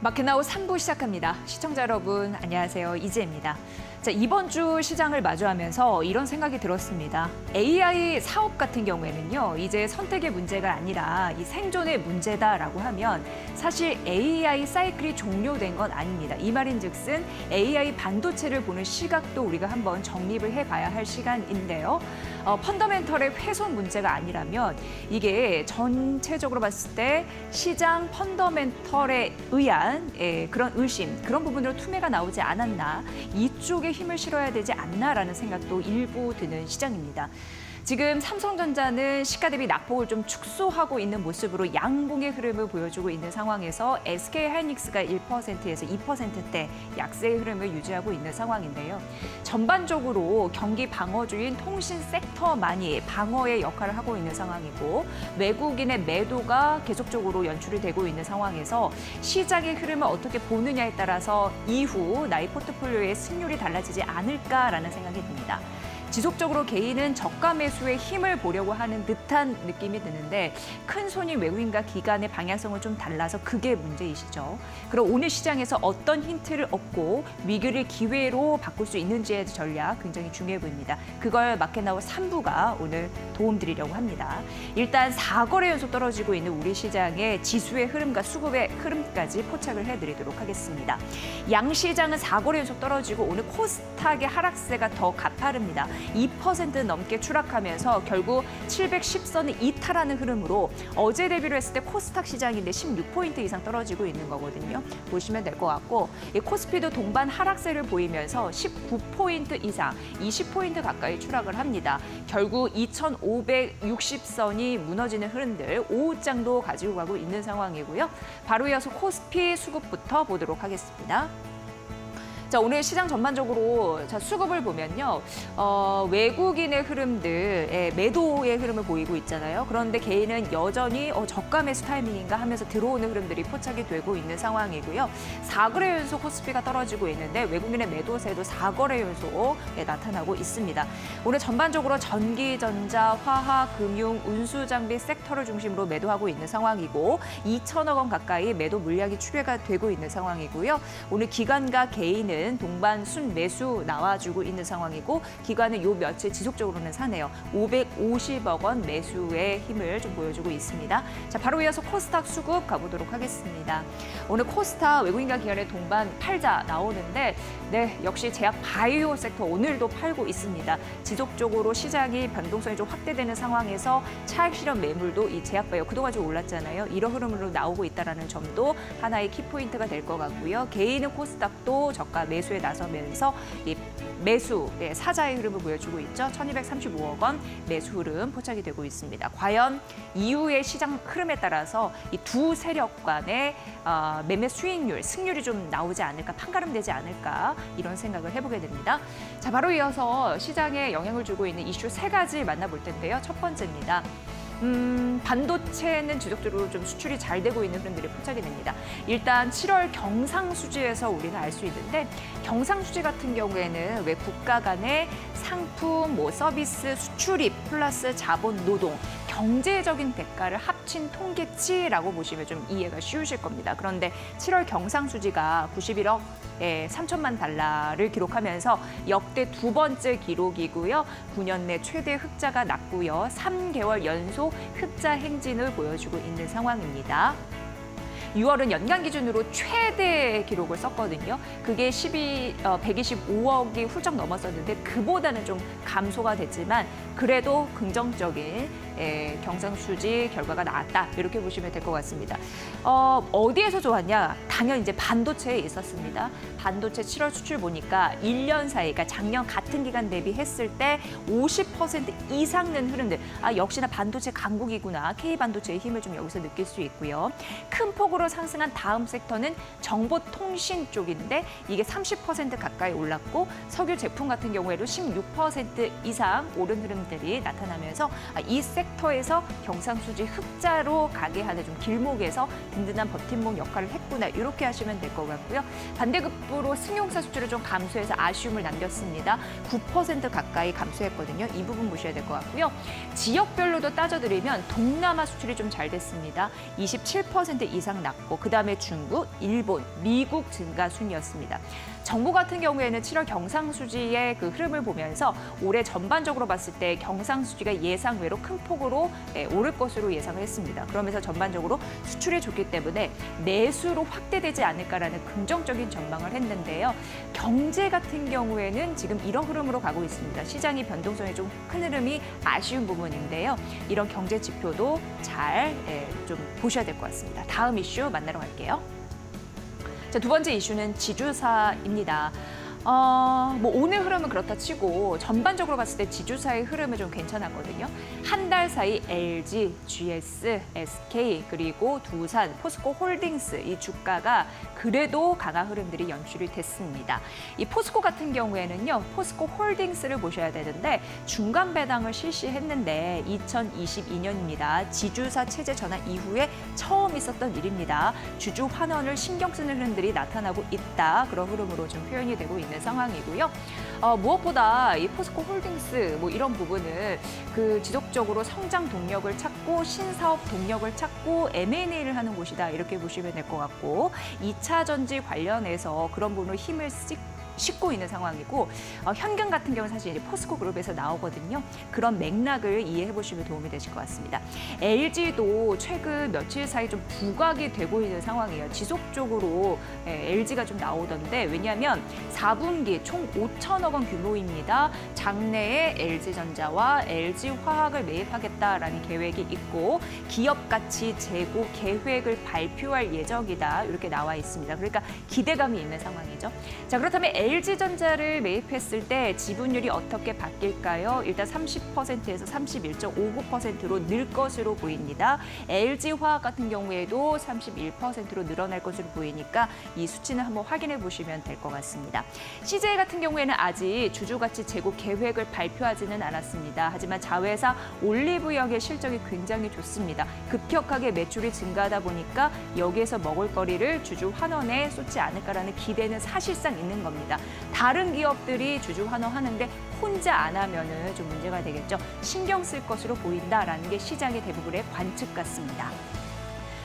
마켓나우 3부 시작합니다. 시청자 여러분, 안녕하세요. 이지혜입니다. 자, 이번 주 시장을 마주하면서 이런 생각이 들었습니다. AI 사업 같은 경우에는요, 이제 선택의 문제가 아니라 이 생존의 문제다라고 하면 사실 AI 사이클이 종료된 건 아닙니다. 이 말인즉슨 AI 반도체를 보는 시각도 우리가 한번 정립을 해봐야 할 시간인데요. 펀더멘털의 훼손 문제가 아니라면 이게 전체적으로 봤을 때 시장 펀더멘털에 의한 그런 의심, 그런 부분으로 투매가 나오지 않았나, 이쪽에 힘을 실어야 되지 않나라는 생각도 일부 드는 시장입니다. 지금 삼성전자는 시가 대비 낙폭을 좀 축소하고 있는 모습으로 양봉의 흐름을 보여주고 있는 상황에서 SK하이닉스가 1%에서 2%대 약세의 흐름을 유지하고 있는 상황인데요. 전반적으로 경기 방어주인 통신 섹터만이 방어의 역할을 하고 있는 상황이고 외국인의 매도가 계속적으로 연출이 되고 있는 상황에서 시장의 흐름을 어떻게 보느냐에 따라서 이후 나의 포트폴리오의 승률이 달라지지 않을까라는 생각이 듭니다. 지속적으로 개인은 저가 매수에 힘을 보려고 하는 듯한 느낌이 드는데 큰 손이 외국인과 기관의 방향성은 좀 달라서 그게 문제이시죠. 그럼 오늘 시장에서 어떤 힌트를 얻고 위기를 기회로 바꿀 수 있는지의 전략 굉장히 중요해 보입니다. 그걸 마켓나우 3부가 오늘 도움드리려고 합니다. 일단 4거래 연속 떨어지고 있는 우리 시장의 지수의 흐름과 수급의 흐름까지 포착을 해드리도록 하겠습니다. 양시장은 4거래 연속 떨어지고 오늘 코스닥의 하락세가 더 가파릅니다. 2% 넘게 추락하면서 결국 710선을 이탈하는 흐름으로 어제 대비로 했을 때 코스닥 시장인데 16포인트 이상 떨어지고 있는 거거든요. 보시면 될 것 같고 이 코스피도 동반 하락세를 보이면서 19포인트 이상, 20포인트 가까이 추락을 합니다. 결국 2560선이 무너지는 흐름들 5장도 가지고 가고 있는 상황이고요. 바로 이어서 코스피 수급부터 보도록 하겠습니다. 자, 오늘 시장 전반적으로 수급을 보면요. 외국인의 흐름들, 매도의 흐름을 보이고 있잖아요. 그런데 개인은 여전히 저가 매수 타이밍인가 하면서 들어오는 흐름들이 포착이 되고 있는 상황이고요. 4거래 연속 코스피가 떨어지고 있는데 외국인의 매도세도 4거래 연속 나타나고 있습니다. 오늘 전반적으로 전기, 전자, 화학, 금융, 운수 장비 섹터를 중심으로 매도하고 있는 상황이고 2천억 원 가까이 매도 물량이 추계가 되고 있는 상황이고요. 오늘 기관과 개인은 동반 순매수 나와주고 있는 상황이고 기관은 요 며칠 지속적으로는 사네요. 550억 원 매수의 힘을 좀 보여주고 있습니다. 자, 바로 이어서 코스닥 수급 가보도록 하겠습니다. 오늘 코스닥 외국인과 기관의 동반 팔자 나오는데 네, 역시 제약 바이오 섹터 오늘도 팔고 있습니다. 지속적으로 시장이 변동성이 좀 확대되는 상황에서 차익 실현 매물도 이 제약 바이오 그동안 좀 올랐잖아요. 이런 흐름으로 나오고 있다는 점도 하나의 키포인트가 될 것 같고요. 개인은 코스닥도 저가 매수에 나서면서 이 매수, 사자의 흐름을 보여주고 있죠. 1235억 원 매수 흐름 포착이 되고 있습니다. 과연 이후의 시장 흐름에 따라서 이 두 세력 간의 매매 수익률, 승률이 좀 나오지 않을까, 판가름되지 않을까 이런 생각을 해보게 됩니다. 자, 바로 이어서 시장에 영향을 주고 있는 이슈 3가지 만나볼 텐데요. 첫 번째입니다. 반도체는 지속적으로 좀 수출이 잘 되고 있는 흐름들이 포착이 됩니다. 일단 7월 경상수지에서 우리는 알 수 있는데 경상수지 같은 경우에는 왜 국가 간의 상품, 서비스, 수출입 플러스 자본, 노동, 경제적인 대가를 합친 통계치라고 보시면 좀 이해가 쉬우실 겁니다. 그런데 7월 경상수지가 91억 3천만 달러를 기록하면서 역대 두 번째 기록이고요. 9년 내 최대 흑자가 났고요. 3개월 연속 흑자 행진을 보여주고 있는 상황입니다. 6월은 연간 기준으로 최대 기록을 썼거든요. 그게 125억이 훌쩍 넘었었는데 그보다는 좀 감소가 됐지만 그래도 긍정적인 경상수지 결과가 나왔다. 이렇게 보시면 될 것 같습니다. 어디에서 좋았냐? 당연히 이제 반도체에 있었습니다. 반도체 7월 수출 보니까 1년 사이, 그러니까 작년 같은 기간 대비했을 때 50% 이상 는 흐름들. 역시나 반도체 강국이구나. K반도체의 힘을 좀 여기서 느낄 수 있고요. 큰 폭으로 상승한 다음 섹터는 정보통신 쪽인데 이게 30% 가까이 올랐고 석유 제품 같은 경우에도 16% 이상 오른 흐름들이 나타나면서 이 섹터 벡터에서 경상수지 흑자로 가게 하는 좀 길목에서 든든한 버팀목 역할을 했구나. 이렇게 하시면 될 것 같고요. 반대급부로 승용차 수출을 좀 감소해서 아쉬움을 남겼습니다. 9% 가까이 감소했거든요. 이 부분 보셔야 될 것 같고요. 지역별로도 따져드리면 동남아 수출이 좀 잘 됐습니다. 27% 이상 났고 그다음에 중국, 일본, 미국 증가 순이었습니다. 정부 같은 경우에는 7월 경상수지의 그 흐름을 보면서 올해 전반적으로 봤을 때 경상수지가 예상외로 큰 폭으로 오를 것으로 예상을 했습니다. 그러면서 전반적으로 수출이 좋기 때문에 내수로 확대되지 않을까라는 긍정적인 전망을 했는데요. 경제 같은 경우에는 지금 이런 흐름으로 가고 있습니다. 시장이 변동성이 좀 큰 흐름이 아쉬운 부분인데요. 이런 경제 지표도 잘 좀 보셔야 될 것 같습니다. 다음 이슈 만나러 갈게요. 자, 두 번째 이슈는 지주사입니다. 뭐 오늘 흐름은 그렇다 치고 전반적으로 봤을 때 지주사의 흐름은 좀 괜찮았거든요. 한 달 사이 LG, GS, SK 그리고 두산, 포스코 홀딩스 이 주가가 그래도 강한 흐름들이 연출이 됐습니다. 이 포스코 같은 경우에는요. 포스코 홀딩스를 보셔야 되는데 중간 배당을 실시했는데 2022년입니다. 지주사 체제 전환 이후에 처음 있었던 일입니다. 주주 환원을 신경 쓰는 흐름들이 나타나고 있다. 그런 흐름으로 좀 표현이 되고 있는 상황이고요. 무엇보다 이 포스코 홀딩스 뭐 이런 부분을 그 지속적으로 성장 동력을 찾고 신사업 동력을 찾고 M&A를 하는 곳이다. 이렇게 보시면 될 것 같고 2차 전지 관련해서 그런 부분으로 힘을 싣고 있는 상황이고 현금 같은 경우는 사실 이제 포스코 그룹에서 나오거든요. 그런 맥락을 이해해 보시면 도움이 되실 것 같습니다. LG도 최근 며칠 사이 좀 부각이 되고 있는 상황이에요. 지속적으로 LG가 좀 나오던데 왜냐하면 4분기 총 5천억 원 규모입니다. 장내에 LG전자와 LG화학을 매입하겠다라는 계획이 있고 기업 가치 재고 계획을 발표할 예정이다. 이렇게 나와 있습니다. 그러니까 기대감이 있는 상황이죠. 자, 그렇다면 LG전자를 매입했을 때 지분율이 어떻게 바뀔까요? 일단 30%에서 31.59%로 늘 것으로 보입니다. LG화학 같은 경우에도 31%로 늘어날 것으로 보이니까 이 수치는 한번 확인해 보시면 될 것 같습니다. CJ 같은 경우에는 아직 주주가치 재고 계획을 발표하지는 않았습니다. 하지만 자회사 올리브영의 실적이 굉장히 좋습니다. 급격하게 매출이 증가하다 보니까 여기에서 먹을거리를 주주 환원에 쏟지 않을까라는 기대는 사실상 있는 겁니다. 다른 기업들이 주주 환원하는데 혼자 안 하면은 좀 문제가 되겠죠. 신경 쓸 것으로 보인다라는 게 시장의 대부분의 관측 같습니다.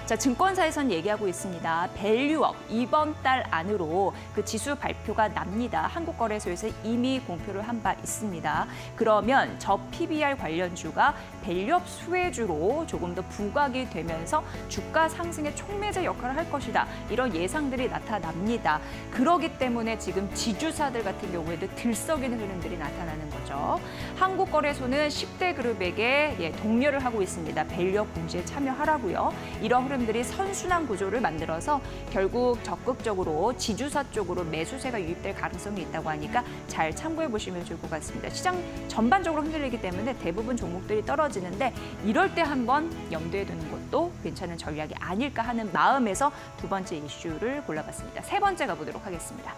자, 증권사에선 얘기하고 있습니다. 밸류업 이번 달 안으로 그 지수 발표가 납니다. 한국거래소에서 이미 공표를 한 바 있습니다. 그러면 저 PBR 관련주가 밸류업 수혜주로 조금 더 부각이 되면서 주가 상승의 촉매제 역할을 할 것이다. 이런 예상들이 나타납니다. 그렇기 때문에 지금 지주사들 같은 경우에도 들썩이는 흐름들이 나타나는 거죠. 한국거래소는 10대 그룹에게 독려를 하고 있습니다. 밸류업 공시에 참여하라고요. 이런 흐름들이 선순환 구조를 만들어서 결국 적극적으로 지주사 쪽으로 매수세가 유입될 가능성이 있다고 하니까 잘 참고해 보시면 좋을 것 같습니다. 시장 전반적으로 흔들리기 때문에 대부분 종목들이 떨어지는데 이럴 때 한번 염두에 두는 것도 괜찮은 전략이 아닐까 하는 마음에서 두 번째 이슈를 골라봤습니다. 세 번째 가보도록 하겠습니다.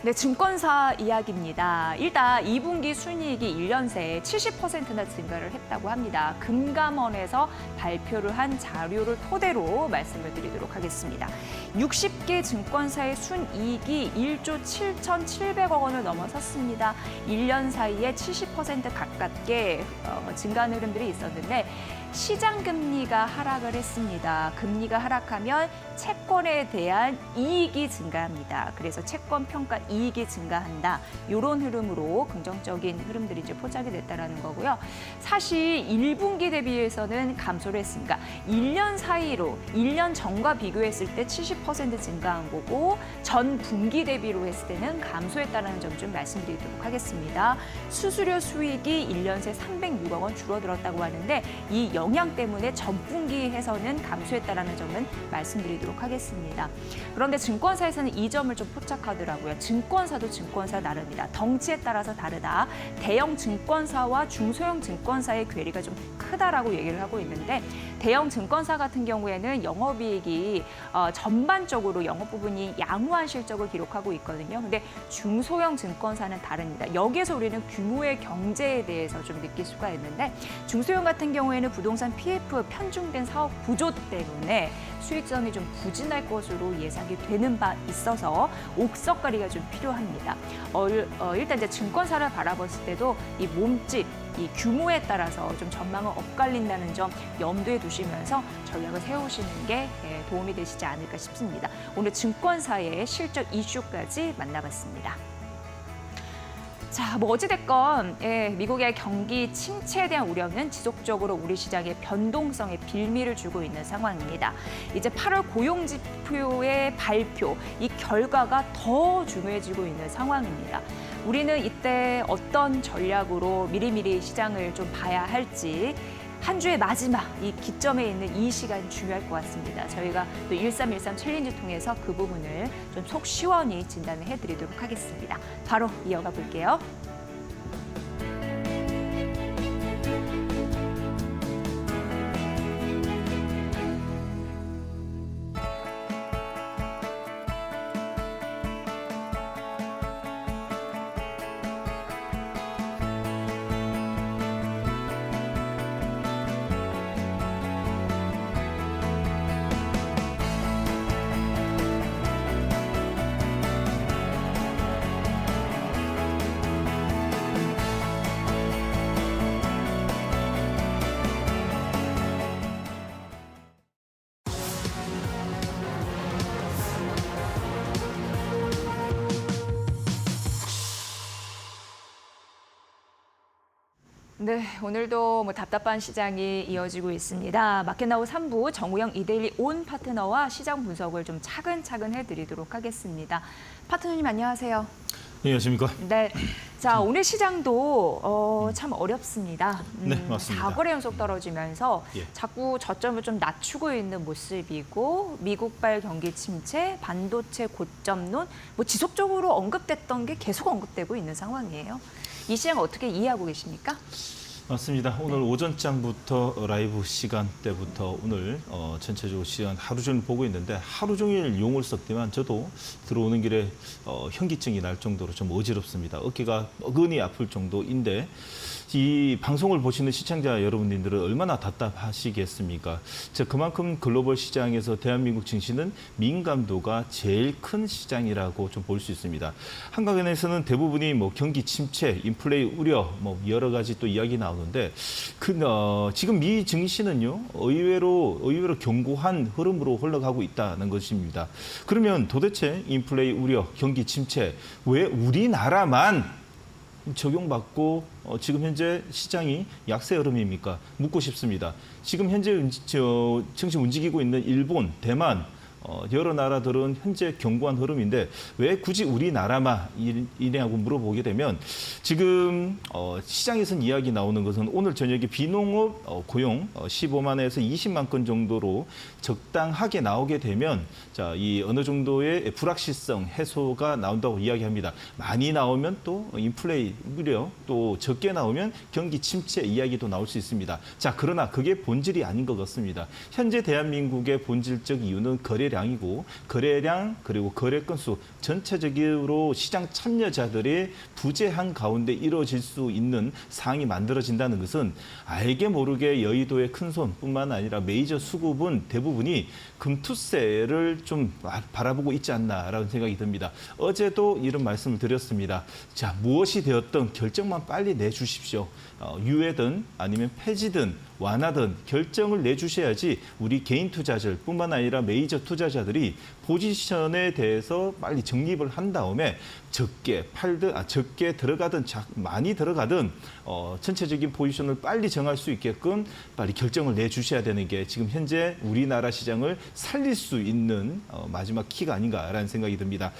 네, 증권사 이야기입니다. 일단 2분기 순이익이 1년 새에 70%나 증가를 했다고 합니다. 금감원에서 발표를 한 자료를 토대로 말씀을 드리도록 하겠습니다. 60개 증권사의 순이익이 1조 7,700억 원을 넘어섰습니다. 1년 사이에 70% 가깝게 증가하는 흐름들이 있었는데 시장 금리가 하락을 했습니다. 금리가 하락하면 채권에 대한 이익이 증가합니다. 그래서 채권 평가 이익이 증가한다. 이런 흐름으로 긍정적인 흐름들이 이제 포착이 됐다라는 거고요. 사실 1분기 대비해서는 감소를 했으니까 1년 사이로 1년 전과 비교했을 때 70% 증가한 거고 전 분기 대비로 했을 때는 감소했다는 점 좀 말씀드리도록 하겠습니다. 수수료 수익이 1년 새 306억 원 줄어들었다고 하는데 이 영향 때문에 전분기에서는 감소했다라는 점은 말씀드리도록 하겠습니다. 그런데 증권사에서는 이 점을 좀 포착하더라고요. 증권사도 증권사 나름이다. 덩치에 따라서 다르다. 대형 증권사와 중소형 증권사의 괴리가 좀 크다라고 얘기를 하고 있는데 대형 증권사 같은 경우에는 영업이익이 전반적으로 영업 부분이 양호한 실적을 기록하고 있거든요. 근데 중소형 증권사는 다릅니다. 여기에서 우리는 규모의 경제에 대해서 좀 느낄 수가 있는데 중소형 같은 경우에는 부동산 PF 편중된 사업 구조 때문에 수익성이 좀 부진할 것으로 예상이 되는 바 있어서 옥석가리가 좀 필요합니다. 일단 이제 증권사를 바라봤을 때도 이 몸집, 이 규모에 따라서 좀 전망을 엇갈린다는 점 염두에 두시면서 전략을 세우시는 게 도움이 되시지 않을까 싶습니다. 오늘 증권사의 실적 이슈까지 만나봤습니다. 자, 뭐 어찌됐건 미국의 경기 침체에 대한 우려는 지속적으로 우리 시장의 변동성에 빌미를 주고 있는 상황입니다. 이제 8월 고용지표의 발표, 이 결과가 더 중요해지고 있는 상황입니다. 우리는 이때 어떤 전략으로 미리미리 시장을 좀 봐야 할지 한 주의 마지막 이 기점에 있는 이 시간 중요할 것 같습니다. 저희가 또 1313 챌린지 통해서 그 부분을 좀 속 시원히 진단을 해드리도록 하겠습니다. 바로 이어가 볼게요. 네, 오늘도 뭐 답답한 시장이 이어지고 있습니다. 마켓나우 3부 정우영 이데일리 온 파트너와 시장 분석을 좀 차근차근 해드리도록 하겠습니다. 파트너님 안녕하세요. 네, 안녕하십니까? 네, 자 오늘 시장도 참 어렵습니다. 네, 맞습니다. 4거래 연속 떨어지면서 예. 자꾸 저점을 좀 낮추고 있는 모습이고 미국발 경기 침체, 반도체 고점론 뭐 지속적으로 언급됐던 게 계속 언급되고 있는 상황이에요. 이 시장 어떻게 이해하고 계십니까? 맞습니다. 오늘 오전장부터 라이브 시간대부터 오늘 전체적으로 시간 하루 종일 보고 있는데 하루 종일 용을 썼지만 저도 들어오는 길에 현기증이 날 정도로 좀 어지럽습니다. 어깨가 어근이 아플 정도인데 이 방송을 보시는 시청자 여러분들은 얼마나 답답하시겠습니까? 그만큼 글로벌 시장에서 대한민국 증시는 민감도가 제일 큰 시장이라고 좀 볼 수 있습니다. 한국은행에서는 대부분이 뭐 경기 침체, 인플레이 우려, 뭐 여러 가지 또 이야기 나오는데 지금 미 증시는요 의외로 견고한 흐름으로 흘러가고 있다는 것입니다. 그러면 도대체 인플레이 우려, 경기 침체 왜 우리나라만 적용받고 지금 현재 시장이 약세 흐름입니까? 묻고 싶습니다. 지금 현재 증시 움직이고 있는 일본, 대만 여러 나라들은 현재 견고한 흐름인데 왜 굳이 우리나라만 이냐고 물어보게 되면 지금 시장에서 이야기 나오는 것은 오늘 저녁에 비농업 고용 15만에서 20만 건 정도로 적당하게 나오게 되면 이 어느 정도의 불확실성 해소가 나온다고 이야기합니다. 많이 나오면 또 인플레이 우려, 또 적게 나오면 경기 침체 이야기도 나올 수 있습니다. 그러나 그게 본질이 아닌 것 같습니다. 현재 대한민국의 본질적 이유는 거래량이고 거래량 그리고 거래 건수 전체적으로 시장 참여자들의 부재한 가운데 이루어질 수 있는 상황이 만들어진다는 것은 알게 모르게 여의도의 큰손뿐만 아니라 메이저 수급은 대부분이 금투세를 좀 바라보고 있지 않나라는 생각이 듭니다. 어제도 이런 말씀을 드렸습니다. 무엇이 되었든 결정만 빨리 내주십시오. 유예든 아니면 폐지든 완화든 결정을 내주셔야지 우리 개인 투자자뿐만 아니라 메이저 투자자들이 포지션에 대해서 빨리 정립을 한 다음에 적게 들어가든 많이 들어가든 전체적인 포지션을 빨리 정할 수 있게끔 빨리 결정을 내주셔야 되는 게 지금 현재 우리나라 시장을 살릴 수 있는 마지막 키가 아닌가라는 생각이 듭니다.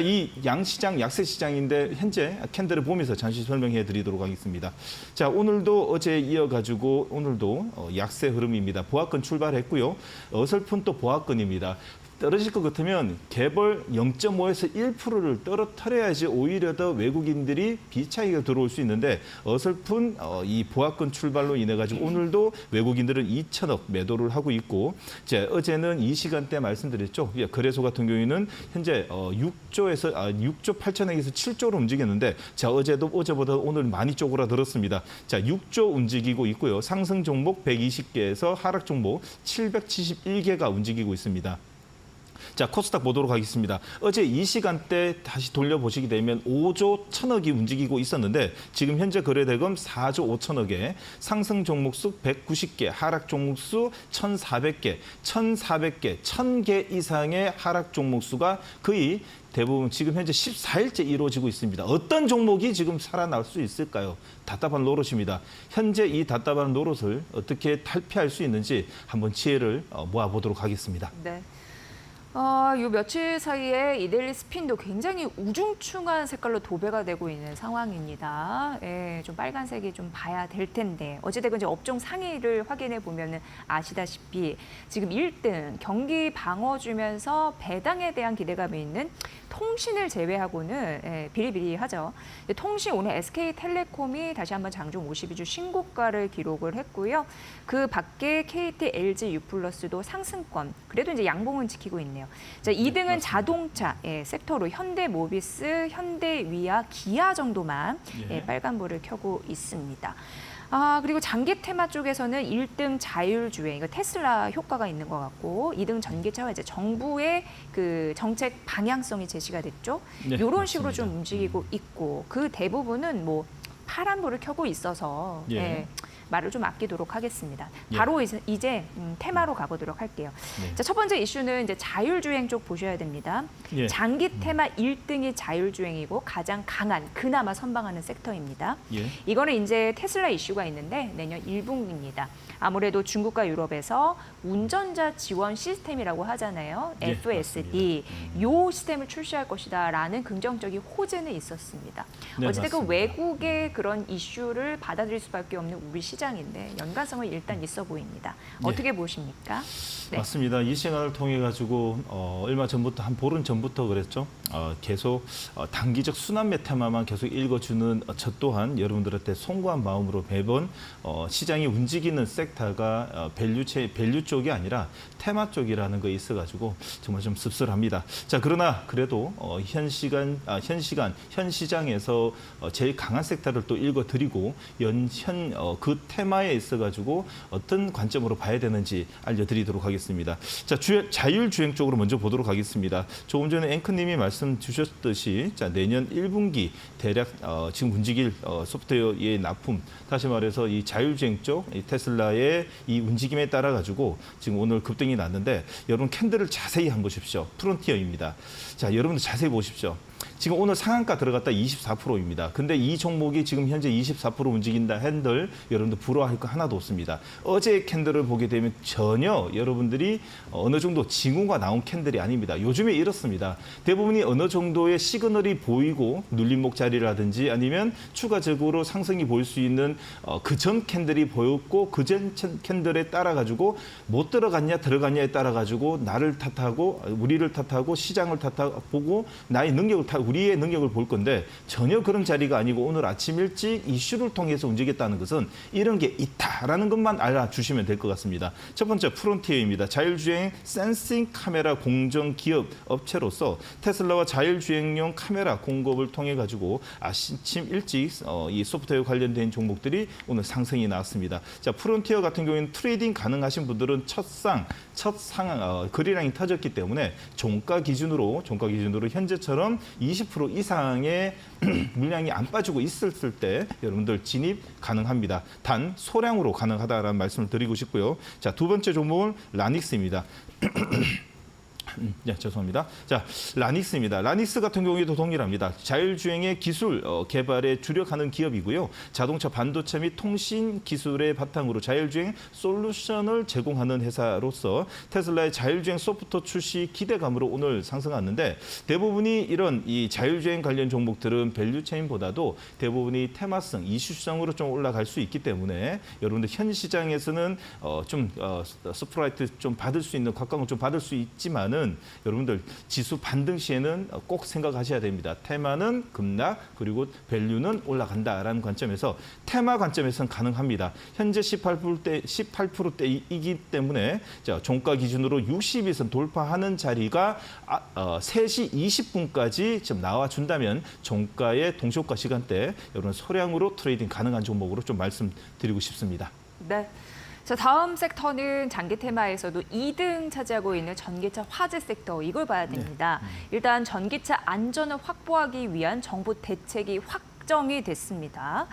이 양시장, 약세 시장인데 현재 캔들을 보면서 잠시 설명해 드리도록 하겠습니다. 오늘도 어제 이어가지고 오늘도 오늘도 약세 흐름입니다. 보합권 출발했고요. 어설픈 또 보합권입니다. 떨어질 것 같으면 개벌 0.5에서 1%를 떨어뜨려야지 오히려 더 외국인들이 비차익에 들어올 수 있는데 어설픈 이 보합권 출발로 인해 가지고 오늘도 외국인들은 2천억 매도를 하고 있고 이제 어제는 이 시간대 말씀드렸죠. 거래소 같은 경우에는 현재 6조 8천억에서 7조로 움직였는데 자 어제보다 오늘 많이 쪼그라들었습니다. 자 6조 움직이고 있고요. 상승 종목 120개에서 하락 종목 771개가 움직이고 있습니다. 자, 코스닥 보도록 하겠습니다. 어제 이 시간대 다시 돌려보시게 되면 5조 1천억이 움직이고 있었는데 지금 현재 거래대금 4조 5천억에 상승 종목수 190개, 하락 종목수 1,400개, 1,400개 이상의 하락 종목수가 거의 대부분 지금 현재 14일째 이루어지고 있습니다. 어떤 종목이 지금 살아날 수 있을까요? 답답한 노릇입니다. 현재 이 답답한 노릇을 어떻게 탈피할 수 있는지 한번 지혜를 모아보도록 하겠습니다. 네. 요 며칠 사이에 이데일리 스핀도 굉장히 우중충한 색깔로 도배가 되고 있는 상황입니다. 예, 좀 빨간색이 좀 봐야 될 텐데 어찌됐건 이제 업종 상위를 확인해 보면은 아시다시피 지금 1등 경기 방어주면서 배당에 대한 기대감이 있는 통신을 제외하고는 예, 비리비리하죠. 통신 오늘 SK텔레콤이 다시 한번 장중 52주 신고가를 기록을 했고요. 그 밖에 KT, LG, U+도 상승권. 그래도 이제 양봉은 지키고 있네요. 자, 2등은 자동차 섹터로 현대모비스, 현대위아, 기아 정도만 빨간불을 켜고 있습니다. 그리고 장기 테마 쪽에서는 1등 자율주행, 이거 테슬라 효과가 있는 것 같고 2등 전기차와 이제 정부의 그 정책 방향성이 제시가 됐죠. 네, 이런 식으로 맞습니다. 좀 움직이고 있고 그 대부분은 뭐 파란불을 켜고 있어서 말을 좀 아끼도록 하겠습니다. 바로 이제 테마로 가보도록 할게요. 자, 첫 번째 이슈는 이제 자율주행 쪽 보셔야 됩니다. 장기 테마 1등이 자율주행이고 가장 강한 그나마 선방하는 섹터입니다. 이거는 이제 테슬라 이슈가 있는데 내년 1분기입니다. 아무래도 중국과 유럽에서 운전자 지원 시스템이라고 하잖아요. FSD. 요 시스템을 출시할 것이다라는 긍정적인 호재는 있었습니다. 어찌됐건 외국의 그런 이슈를 받아들일 수밖에 없는 우리 시장인데 연관성은 일단 있어 보입니다. 어떻게 보십니까? 네. 맞습니다. 이 시간을 통해 가지고 얼마 전부터 한 보름 전부터 그랬죠. 계속 단기적 순환매 테마만 계속 읽어주는 저 또한 여러분들한테 송구한 마음으로 매번 시장이 움직이는 섹터가 밸류 쪽이 아니라 테마 쪽이라는 거 있어가지고 정말 좀 씁쓸합니다. 자 그러나 그래도 현 시장에서 제일 강한 섹터를 또 읽어드리고 그 테마에 있어가지고 어떤 관점으로 봐야 되는지 알려드리도록 하겠습니다. 자, 자율주행 쪽으로 먼저 보도록 하겠습니다. 조금 전에 앵커님이 말씀 주셨듯이 자, 내년 1분기 대략 지금 움직일 소프트웨어의 납품, 다시 말해서 이 자율주행 쪽 이 테슬라의 이 움직임에 따라 가지고 지금 오늘 급등이 났는데 여러분 캔들을 자세히 한번 보십시오. 프론티어입니다. 자, 여러분들 자세히 보십시오. 지금 오늘 상한가 들어갔다 24%입니다. 근데 이 종목이 지금 현재 24% 움직인다 핸들 여러분들 부러워할 거 하나도 없습니다. 어제 캔들을 보게 되면 전혀 여러분들이 어느 정도 징후가 나온 캔들이 아닙니다. 요즘에 이렇습니다. 대부분이 어느 정도의 시그널이 보이고 눌림목 자리라든지 아니면 추가적으로 상승이 보일 수 있는 그 전 캔들이 보였고 그 전 캔들에 따라 가지고 못 들어갔냐 들어갔냐에 따라 가지고 나를 탓하고 우리를 탓하고 시장을 탓하고 보고 나의 능력을 우리의 능력을 볼 건데 전혀 그런 자리가 아니고 오늘 아침 일찍 이슈를 통해서 움직였다는 것은 이런 게 있다라는 것만 알아주시면 될 것 같습니다. 첫 번째 프론티어입니다. 자율주행 센싱 카메라 공정 기업 업체로서 테슬라와 자율주행용 카메라 공급을 통해 가지고 아침 일찍 이 소프트웨어 관련된 종목들이 오늘 상승이 나왔습니다. 자, 프론티어 같은 경우에는 트레이딩 가능하신 분들은 첫 상황 거래량이 터졌기 때문에 종가 기준으로 현재처럼 20% 이상의 물량이 안 빠지고 있었을 때 여러분들 진입 가능합니다. 단 소량으로 가능하다라는 말씀을 드리고 싶고요. 자, 두 번째 종목은 라닉스입니다. 네, 죄송합니다. 자, 라닉스입니다. 라닉스 같은 경우에도 동일합니다. 자율주행의 기술 개발에 주력하는 기업이고요. 자동차 반도체 및 통신 기술의 바탕으로 자율주행 솔루션을 제공하는 회사로서 테슬라의 자율주행 소프트웨어 출시 기대감으로 오늘 상승하는데 대부분이 이런 이 자율주행 관련 종목들은 밸류체인보다도 대부분이 테마성, 이슈성으로 좀 올라갈 수 있기 때문에 여러분들 현 시장에서는 스프라이트 좀 받을 수 있는 각광을 좀 받을 수 있지만은 여러분들 지수 반등 시에는 꼭 생각하셔야 됩니다. 테마는 급락 그리고 밸류는 올라간다라는 관점에서 테마 관점에서는 가능합니다. 현재 18%대이기 때문에 자, 종가 기준으로 60이선 돌파하는 자리가 3시 20분까지 지금 나와준다면 종가의 동시효과 시간대 여러분 소량으로 트레이딩 가능한 종목으로 좀 말씀드리고 싶습니다. 네. 자, 다음 섹터는 장기 테마에서도 2등 차지하고 있는 전기차 화재 섹터, 이걸 봐야 됩니다. 일단 전기차 안전을 확보하기 위한 정부 대책이 확정이 됐습니다.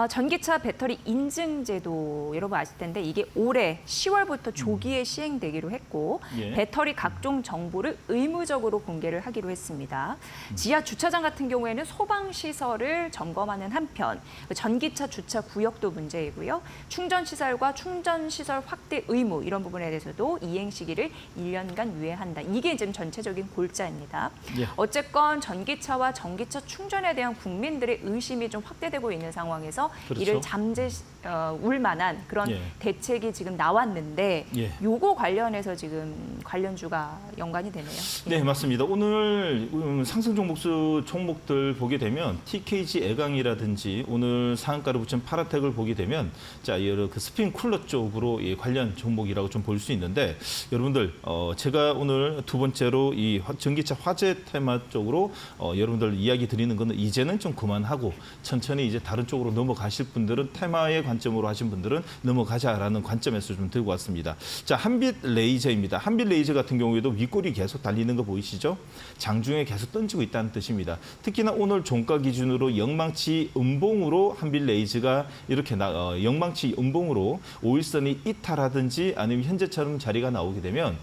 전기차 배터리 인증제도 여러분 아실 텐데 이게 올해 10월부터 조기에 시행되기로 했고 배터리 각종 정보를 의무적으로 공개를 하기로 했습니다. 지하 주차장 같은 경우에는 소방 시설을 점검하는 한편 전기차 주차 구역도 문제이고요. 충전 시설과 충전 시설 확대 의무 이런 부분에 대해서도 이행 시기를 1년간 유예한다. 이게 지금 전체적인 골자입니다. 어쨌건 전기차와 전기차 충전에 대한 국민들의 의심이 좀 확대되고 있는 상황에서 그렇죠. 이를 잠재울 만한 그런 대책이 지금 나왔는데 요거 관련해서 지금 관련주가 연관이 되네요. 네, 맞습니다. 오늘 상승 종목들 보게 되면 TKG 애강이라든지 오늘 상한가를 붙인 파라텍을 보게 되면 자, 여러 그 스핀 쿨러 쪽으로 관련 종목이라고 좀 볼 수 있는데 여러분들 제가 오늘 두 번째로 이 전기차 화재 테마 쪽으로 여러분들 이야기 드리는 거는 이제는 좀 그만하고 천천히 이제 다른 쪽으로 넘어가실 분들은 테마의 관점으로 하신 분들은 넘어가자라는 관점에서 좀 들고 왔습니다. 자, 한빛 레이저입니다. 한빛 레이저 같은 경우에도 윗골이 계속 달리는 거 보이시죠? 장중에 계속 던지고 있다는 뜻입니다. 특히나 오늘 종가 기준으로 영망치 음봉으로 한빛 레이저가 이렇게 영망치 음봉으로 5일선이 이탈하든지 아니면 현재처럼 자리가 나오게 되면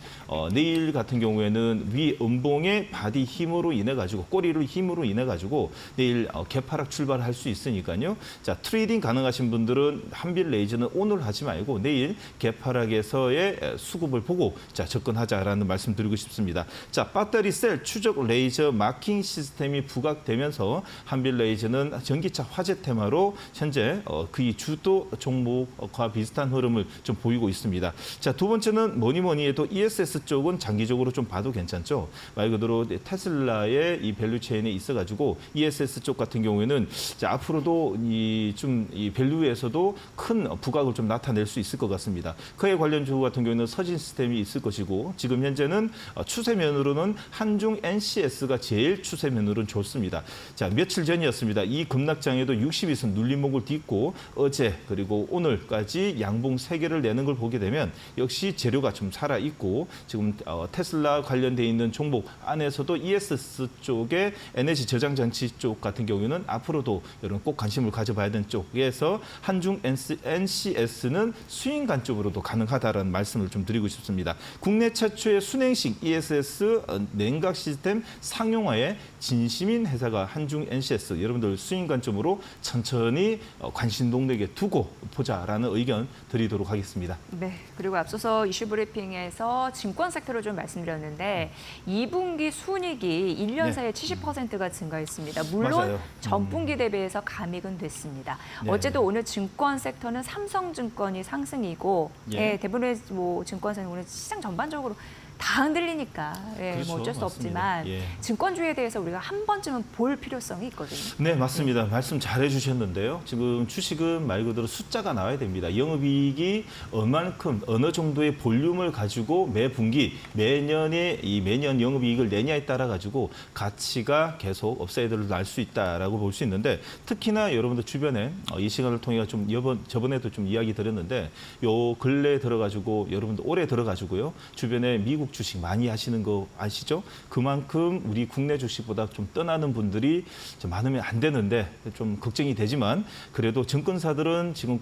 내일 같은 경우에는 위 음봉의 바디 힘으로 인해 가지고 꼬리를 힘으로 인해 가지고 내일 개파락 출발할 수 있으니까요. 자, 트레이딩 가능하신 분들은 한빛 레이저는 오늘 하지 말고 내일 개파락에서의 수급을 보고 자, 접근하자라는 말씀 드리고 싶습니다. 자, 배터리 셀 추적 레이저 마킹 시스템이 부각되면서 한빛 레이저는 전기차 화재 테마로 현재 그 주도 종목과 비슷한 흐름을 좀 보이고 있습니다. 자, 두 번째는 뭐니 해도 ESS 쪽은 장기적으로 좀 봐도 괜찮죠. 말 그대로 테슬라의 이 밸류체인에 있어가지고 ESS 쪽 같은 경우에는 자, 앞으로도 이 밸류에서도 큰 부각을 좀 나타낼 수 있을 것 같습니다. 그에 관련 주 같은 경우에는 서진 시스템이 있을 것이고 지금 현재는 추세면으로는 한중 NCS가 제일 추세면으로는 좋습니다. 자, 며칠 전이었습니다. 이 급락장에도 62선 눌림목을 딛고 어제 그리고 오늘까지 양봉 3개를 내는 걸 보게 되면 역시 재료가 좀 살아있고 지금 테슬라 관련돼 있는 종목 안에서도 ESS 쪽에 에너지 저장 장치 쪽 같은 경우에는 앞으로도 여러분 꼭 관심을 가져봐야 되는 쪽에서 한중 NCS는 수익 관점으로도 가능하다라는 말씀을 좀 드리고 싶습니다. 국내 최초의 순행식 ESS 냉각 시스템 상용화에 진심인 회사가 한중 NCS 여러분들 수익 관점으로 천천히 관심 동력에 두고 보자라는 의견 드리도록 하겠습니다. 네, 그리고 앞서서 이슈 브리핑에서 증권 섹터를 좀 말씀드렸는데 2분기 순이익이 1년 사이에 70%가 증가했습니다. 물론 맞아요. 전분기 대비해서 감익은 됐습니다. 어쨌든 오늘 증권 섹터는 삼성증권이 상승이고 대부분의 증권사는 오늘 시장 전반적으로 다 흔들리니까 그렇죠, 뭐 어쩔 수 맞습니다. 없지만 증권주에 대해서 우리가 한 번쯤은 볼 필요성이 있거든요. 네, 맞습니다. 말씀 잘 해주셨는데요. 지금 주식은 말 그대로 숫자가 나와야 됩니다. 영업이익이 얼만큼 어느 정도의 볼륨을 가지고 매 분기 매년 영업이익을 내냐에 따라 가지고 가치가 계속 업사이드를 날 수 있다라고 볼 수 있는데 특히나 여러분들 주변에 이 시간을 통해 좀 저번에도 좀 이야기 드렸는데 요 근래에 들어가지고 여러분들 올해 들어가지고요 주변에 미국 외국 주식 많이 하시는 거 아시죠? 그만큼 우리 국내 주식보다 좀 떠나는 분들이 좀 많으면 안 되는데 좀 걱정이 되지만 그래도 증권사들은 지금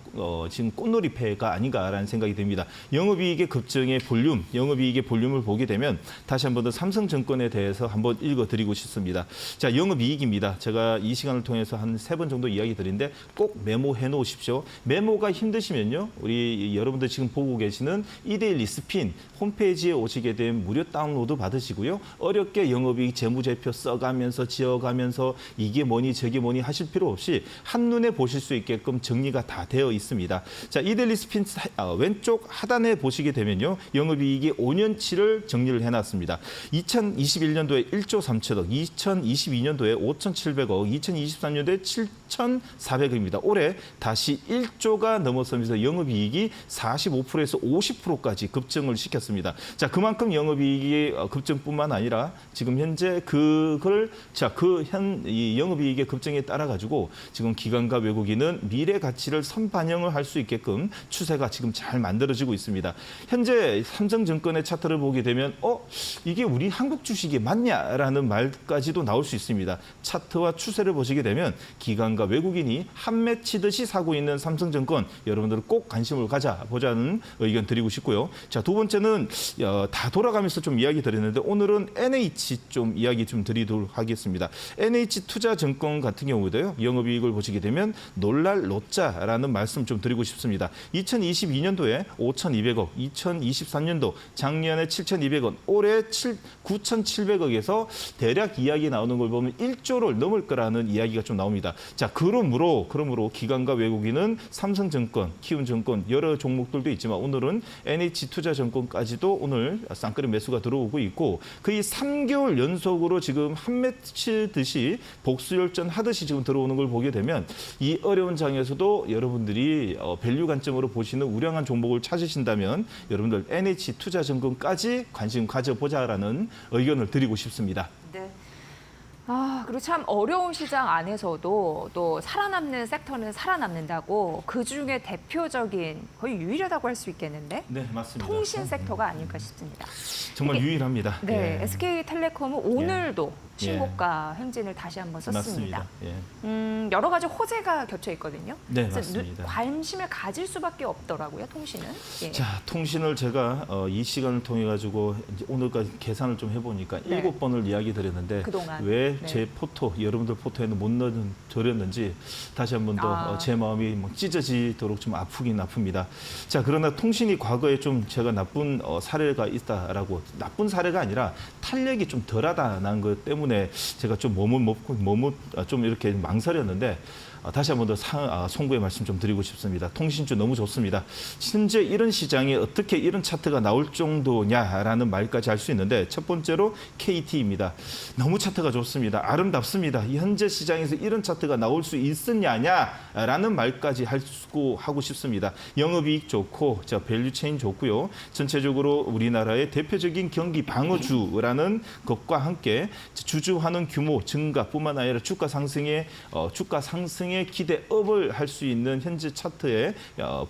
꽃놀이패가 아닌가라는 생각이 듭니다. 영업이익의 급증의 볼륨, 영업이익의 볼륨을 보게 되면 다시 한 번 더 삼성증권에 대해서 한번 읽어드리고 싶습니다. 자, 영업이익입니다. 제가 이 시간을 통해서 한 3번 정도 이야기 드리는데 꼭 메모해 놓으십시오. 메모가 힘드시면요. 우리 여러분들 지금 보고 계시는 이데일리 스핀 홈페이지에 오시게 되면 무료 다운로드 받으시고요. 어렵게 영업이익 재무제표 써가면서 지어가면서 이게 뭐니 저게 뭐니 하실 필요 없이 한눈에 보실 수 있게끔 정리가 다 되어 있습니다. 자, 이데일리 스핀 왼쪽 하단에 보시게 되면요. 영업이익이 5년치를 정리를 해놨습니다. 2021년도에 1조 3천억, 2022년도에 5,700억, 2023년도에 7,400억입니다. 올해 다시 1조가 넘어서면서 영업이익이 45%에서 50%까지 급증을 시켰습니다. 자, 그만큼 영업이익이 급증뿐만 아니라 지금 현재 이 영업이익의 급증에 따라 가지고 지금 기관과 외국인은 미래 가치를 선반영을 할 수 있게끔 추세가 지금 잘 만들어지고 있습니다. 현재 삼성증권의 차트를 보게 되면 이게 우리 한국 주식이 맞냐라는 말까지도 나올 수 있습니다. 차트와 추세를 보시게 되면 기관과 외국인이 한 맺히듯이 사고 있는 삼성증권 여러분들 꼭 관심을 가져보자는 의견 드리고 싶고요. 자, 두 번째는 다 돌아가면서 좀 이야기 드렸는데 오늘은 NH 좀 이야기 좀 드리도록 하겠습니다. NH투자증권 같은 경우도요. 영업이익을 보시게 되면 놀랄 로짜라는 말씀 좀 드리고 싶습니다. 2022년도에 5,200억, 2023년도 작년에 7,200원, 올해 9,700억에서 대략 이야기 나오는 걸 보면 1조를 넘을 거라는 이야기가 좀 나옵니다. 자, 그러므로 기관과 외국인은 삼성증권, 키움증권 여러 종목들도 있지만 오늘은 NH투자증권까지도 오늘 쌍끌이 매수가 들어오고 있고 거의 3개월 연속으로 지금 한 맺히듯이 복수열전 하듯이 지금 들어오는 걸 보게 되면 이 어려운 장에서도 여러분들이 밸류 관점으로 보시는 우량한 종목을 찾으신다면 여러분들 NH투자증권까지 관심 가져보자라는 의견을 드리고 싶습니다. 네. 그리고 참 어려운 시장 안에서도 또 살아남는 섹터는 살아남는다고 그중에 대표적인 거의 유일하다고 할 수 있겠는데 네, 맞습니다. 통신 섹터가 아닐까 싶습니다. 정말 유일합니다. 네, 예. SK텔레콤은 오늘도 신고가 행진을 다시 한번 썼습니다. 맞습니다. 예. 여러 가지 호재가 겹쳐 있거든요. 네, 그래서 맞습니다. 관심을 가질 수밖에 없더라고요, 통신은. 예. 자, 통신을 제가 이 시간을 통해 가지고 오늘까지 계산을 좀 해보니까 네. 7번을 이야기 드렸는데 그동안. 왜 네. 제 포토, 여러분들 포토에는 못 넣어드렸는지 다시 한 번 더 제 마음이 막 찢어지도록 좀 아프긴 아픕니다. 자, 그러나 통신이 과거에 좀 제가 나쁜 사례가 있다라고 나쁜 사례가 아니라 탄력이 좀 덜하다는 것 때문에 제가 좀 좀 이렇게 망설였는데 다시 한 번 더 송구의 말씀 좀 드리고 싶습니다. 통신주 너무 좋습니다. 현재 이런 시장에 어떻게 이런 차트가 나올 정도냐라는 말까지 할 수 있는데 첫 번째로 KT입니다. 너무 차트가 좋습니다. 아름답습니다. 현재 시장에서 이런 차트가 나올 수 있었냐라는 말까지 하고 싶습니다. 영업이익 좋고 밸류체인 좋고요. 전체적으로 우리나라의 대표적인 경기 방어주라는 것과 함께 주주환원 규모 증가뿐만 아니라 주가 상승의 기대업을 할 수 있는 현재 차트에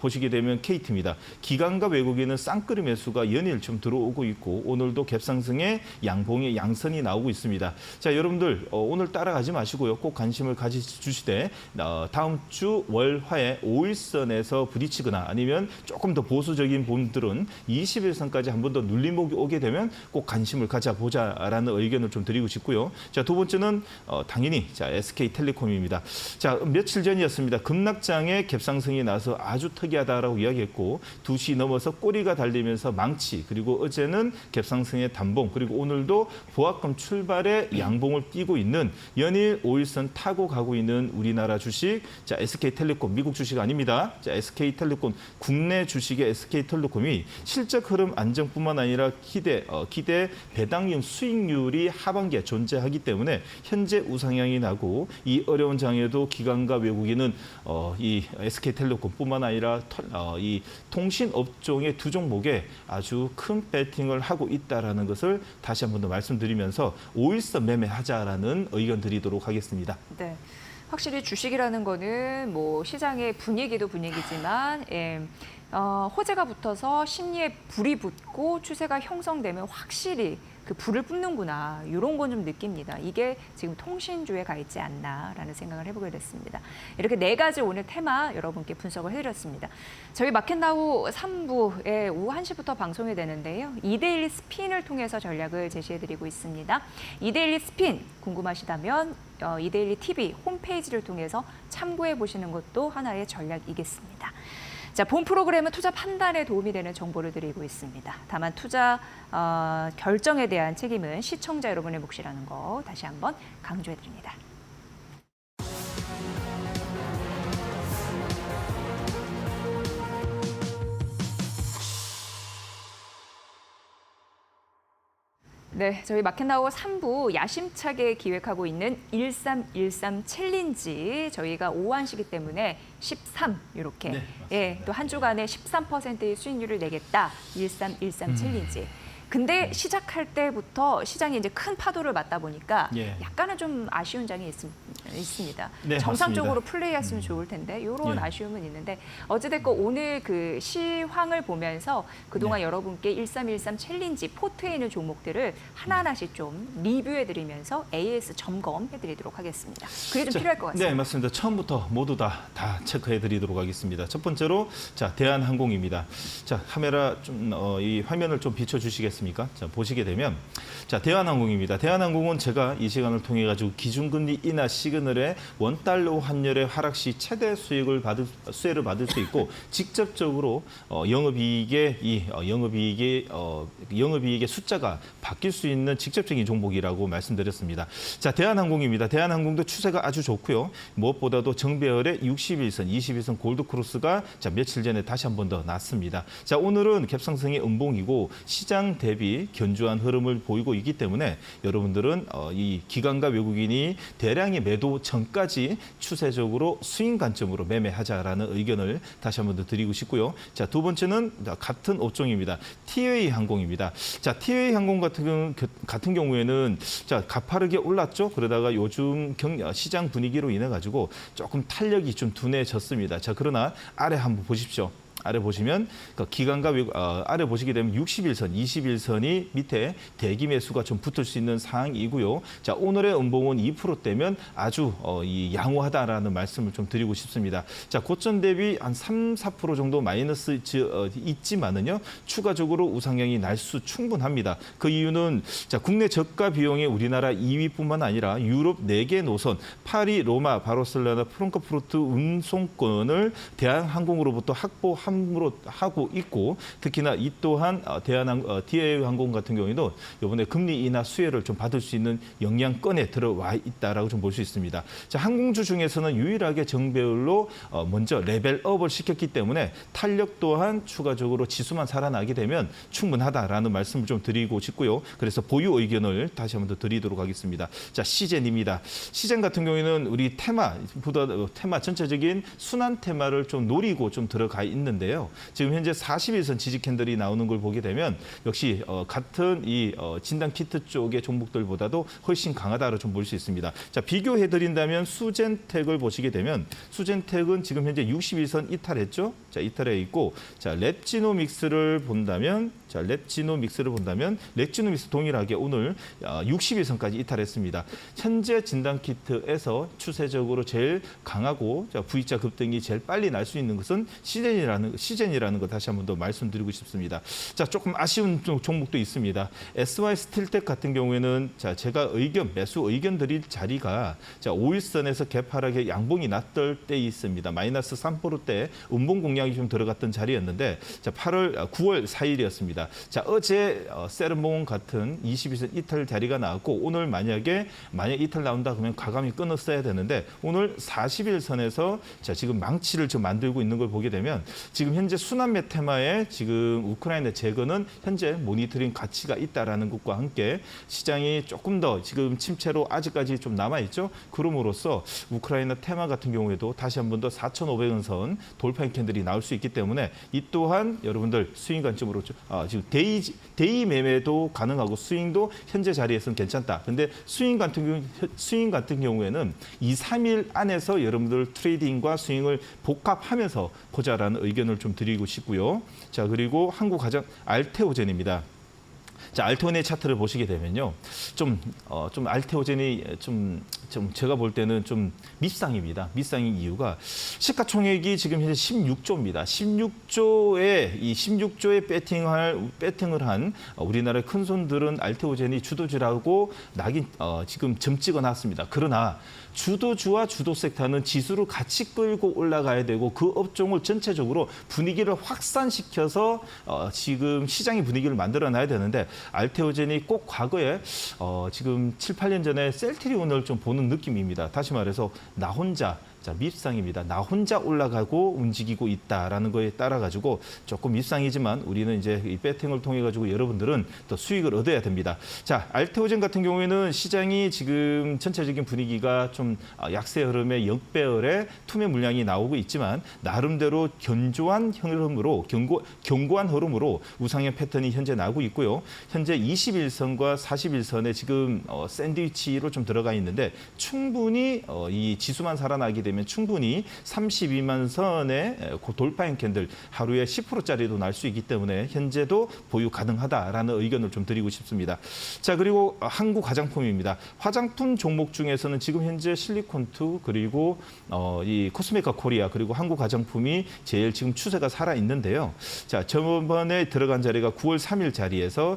보시게 되면 KT입니다. 기관과 외국인은 쌍끌이 매수가 연일 좀 들어오고 있고 오늘도 갭상승의 양봉의 양선이 나오고 있습니다. 자, 여러분들 오늘 따라가지 마시고요. 꼭 관심을 가져주시되 다음 주 월화에 5일선에서 부딪히거나 아니면 조금 더 보수적인 분들은 20일선까지 한 번 더 눌림목이 오게 되면 꼭 관심을 가져보자라는 의견을 좀 드리고 싶고요. 자, 두 번째는 당연히 SK텔레콤입니다. 자, 며칠 전이었습니다. 급락장에 갭상승이 나서 아주 특이하다라고 이야기했고 2시 넘어서 꼬리가 달리면서 망치 그리고 어제는 갭상승의 단봉 그리고 오늘도 보합금 출발의 양봉을 띄고 있는 연일 5일선 타고 가고 있는 우리나라 주식 자, SK텔레콤 미국 주식 아닙니다. 자, SK텔레콤 국내 주식의 SK텔레콤이 실적 흐름 안정뿐만 아니라 기대 배당률 수익률이 하반기에 존재하기 때문에 현재 우상향이 나고 이 어려운 장에도 기관과 외국인은 이 SK텔레콤뿐만 아니라 이 통신 업종의 두 종목에 아주 큰 배팅을 하고 있다라는 것을 다시 한 번 더 말씀드리면서 5일선 매매하자라는 의견 드리도록 하겠습니다. 네. 확실히 주식이라는 거는 뭐 시장의 분위기도 분위기지만 호재가 붙어서 심리에 불이 붙고 추세가 형성되면 확실히 그 불을 뿜는구나, 이런 건 좀 느낍니다. 이게 지금 통신주에 가 있지 않나라는 생각을 해보게 됐습니다. 이렇게 4가지 오늘 테마 여러분께 분석을 해드렸습니다. 저희 마켓나우 3부에 오후 1시부터 방송이 되는데요. 이데일리 스핀을 통해서 전략을 제시해드리고 있습니다. 이데일리 스핀 궁금하시다면 이데일리 TV 홈페이지를 통해서 참고해보시는 것도 하나의 전략이겠습니다. 자, 본 프로그램은 투자 판단에 도움이 되는 정보를 드리고 있습니다. 다만 투자 결정에 대한 책임은 시청자 여러분의 몫이라는 거 다시 한번 강조해 드립니다. 네, 저희 마켓나우 3부 야심차게 기획하고 있는 1313 챌린지, 저희가 오후 1시기 때문에 13 이렇게, 네, 예, 또 한 주간에 13%의 수익률을 내겠다, 1313 챌린지. 근데 시작할 때부터 시장이 이제 큰 파도를 맞다 보니까 예. 약간은 좀 아쉬운 점이 있습니다. 네, 정상적으로 맞습니다. 플레이했으면 좋을 텐데 이런 예. 아쉬움은 있는데, 어찌됐건 오늘 그 시황을 보면서 그동안 네. 여러분께 1313 챌린지 포트에 있는 종목들을 하나하나씩 좀 리뷰해드리면서 AS 점검해드리도록 하겠습니다. 그게 좀 필요할 것 같습니다. 네, 맞습니다. 처음부터 모두 다 체크해드리도록 하겠습니다. 첫 번째로 자, 대한항공입니다. 자, 카메라 좀 이 화면을 좀 비춰주시겠습니까? 자, 보시게 되면 자, 대한항공입니다. 대한항공은 제가 이 시간을 통해 가지고 기준금리 인하 시그널에 원달러 환율의 하락 시 최대 수혜를 받을 수 있고 직접적으로 영업이익의 숫자가 바뀔 수 있는 직접적인 종목이라고 말씀드렸습니다. 자, 대한항공입니다. 대한항공도 추세가 아주 좋고요. 무엇보다도 정배열의 61선, 21선 골드크로스가 자, 며칠 전에 다시 한 번 더 났습니다. 자, 오늘은 갭상승의 음봉이고 시장 대비 견조한 흐름을 보이고 있기 때문에 여러분들은 이 기관과 외국인이 대량의 매도 전까지 추세적으로 스윙 관점으로 매매하자라는 의견을 다시 한 번 더 드리고 싶고요. 자, 두 번째는 같은 업종입니다. 티웨이 항공입니다. 자, 티웨이 항공 같은 경우에는 자, 가파르게 올랐죠. 그러다가 요즘 시장 분위기로 인해 가지고 조금 탄력이 좀 둔해졌습니다. 자, 그러나 아래 한번 보십시오. 아래 보시면 기관과 아래 보시게 되면 61선, 21선이 밑에 대기 매수가 좀 붙을 수 있는 상황이고요. 자, 오늘의 음봉은 2%대면 아주 이 양호하다라는 말씀을 좀 드리고 싶습니다. 자, 고점 대비 한 3, 4% 정도 마이너스 있지만은요. 추가적으로 우상향이 날 수 충분합니다. 그 이유는 자, 국내 저가 비용의 우리나라 2위뿐만 아니라 유럽 4개 노선 파리, 로마, 바르셀로나, 프랑크푸르트 운송권을 대한항공으로부터 함으로 하고 있고, 특히나 이 또한 DA항공 같은 경우에도 이번에 금리 인하 수혜를 좀 받을 수 있는 영향권에 들어와 있다라고 좀 볼 수 있습니다. 자, 항공주 중에서는 유일하게 정배열로 먼저 레벨업을 시켰기 때문에 탄력 또한 추가적으로 지수만 살아나게 되면 충분하다라는 말씀을 좀 드리고 싶고요. 그래서 보유 의견을 다시 한번 더 드리도록 하겠습니다. 자, 시젠입니다. 시젠 같은 경우에는 우리 테마 전체적인 순환 테마를 좀 노리고 좀 들어가 있는데요. 지금 현재 41선 지지 캔들이 나오는 걸 보게 되면 역시 같은 이 진단 키트 쪽의 종목들보다도 훨씬 강하다로 좀 볼 수 있습니다. 자, 비교해 드린다면 수젠텍을 보시게 되면 수젠텍은 지금 현재 61선 이탈했죠. 자, 이탈해 있고, 자, 랩지노믹스를 본다면 랩지노믹스 동일하게 오늘 61선까지 이탈했습니다. 현재 진단 키트에서 추세적으로 제일 강하고 자, V자 급등이 제일 빨리 날 수 있는 것은 시젠이라는 거 다시 한 번 더 말씀드리고 싶습니다. 자, 조금 아쉬운 종목도 있습니다. SY 스틸텍 같은 경우에는 자, 제가 매수 의견 드릴 자리가 자, 5일선에서 개파락에 양봉이 났던 때 있습니다. 마이너스 3%대 음봉 공략이 좀 들어갔던 자리였는데 자, 9월 4일이었습니다. 자, 어제 세르몬 같은 22선 이탈 자리가 나왔고, 오늘 만약 이탈 나온다 그러면 과감히 끊었어야 되는데 오늘 41선에서 자, 지금 망치를 좀 만들고 있는 걸 보게 되면 지금 현재 순환매 테마에 지금 우크라이나 제거는 현재 모니터링 가치가 있다라는 것과 함께 시장이 조금 더 지금 침체로 아직까지 좀 남아있죠. 그럼으로써 우크라이나 테마 같은 경우에도 다시 한 번 더 4,500원 선 돌파 캔들이 나올 수 있기 때문에 이 또한 여러분들 수익 관점으로 지금 데이 매매도 가능하고 스윙도 현재 자리에서는 괜찮다. 근데 스윙 같은 경우에는 2, 3일 안에서 여러분들 트레이딩과 스윙을 복합하면서 보자라는 의견을 좀 드리고 싶고요. 자, 그리고 한국 가장 알테오젠입니다. 자, 알테오젠 차트를 보시게 되면요. 좀 알테오젠이 좀 제가 볼 때는 좀 밉상입니다. 밉상인 이유가 시가총액이 지금 현재 16조입니다. 16조에 배팅을 한 우리나라의 큰 손들은 알테오젠이 주도주라고 지금 점 찍어 놨습니다. 그러나 주도주와 주도 섹터는 지수를 같이 끌고 올라가야 되고 그 업종을 전체적으로 분위기를 확산시켜서 지금 시장의 분위기를 만들어놔야 되는데 알테오젠이 꼭 과거에 지금 7, 8년 전에 셀트리온을 좀 보는 느낌입니다. 다시 말해서 나 혼자 밉상입니다. 나 혼자 올라가고 움직이고 있다라는 거에 따라 가지고 조금 밉상이지만 우리는 이제 이 배팅을 통해 가지고 여러분들은 또 수익을 얻어야 됩니다. 자, 알테오젠 같은 경우에는 시장이 지금 전체적인 분위기가 좀 약세 흐름의 역배열의 투매 물량이 나오고 있지만 나름대로 견고한 흐름으로 우상향 패턴이 현재 나오고 있고요. 현재 21선과 41선에 지금 샌드위치로 좀 들어가 있는데 충분히 이 지수만 살아나게 되면 충분히 32만 선의 돌파형 캔들 하루에 10%짜리도 날 수 있기 때문에 현재도 보유 가능하다라는 의견을 좀 드리고 싶습니다. 자, 그리고 한국 화장품입니다. 화장품 종목 중에서는 지금 현재 실리콘투 그리고 이 코스메카 코리아 그리고 한국 화장품이 제일 지금 추세가 살아 있는데요. 자, 저번에 들어간 자리가 9월 3일 자리에서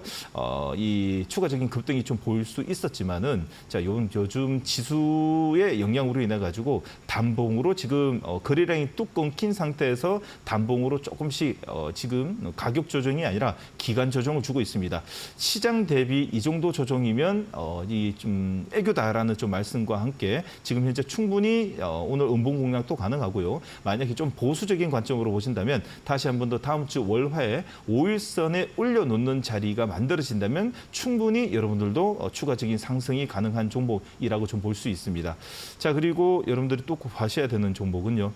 이 추가적인 급등이 좀 보일 수 있었지만은 자, 요즘 지수의 영향으로 인해 가지고 단봉으로 지금 거래량이 뚝 끊긴 상태에서 단봉으로 조금씩 지금 가격 조정이 아니라 기간 조정을 주고 있습니다. 시장 대비 이 정도 조정이면 이 좀 애교다라는 좀 말씀과 함께 지금 현재 충분히 오늘 음봉 공략도 가능하고요. 만약에 좀 보수적인 관점으로 보신다면 다시 한 번 더 다음 주 월화에 5일선에 올려놓는 자리가 만들어진다면 충분히 여러분들도 추가적인 상승이 가능한 종목이라고 좀 볼 수 있습니다. 자, 그리고 여러분들이 또 하셔야 되는 종목은요.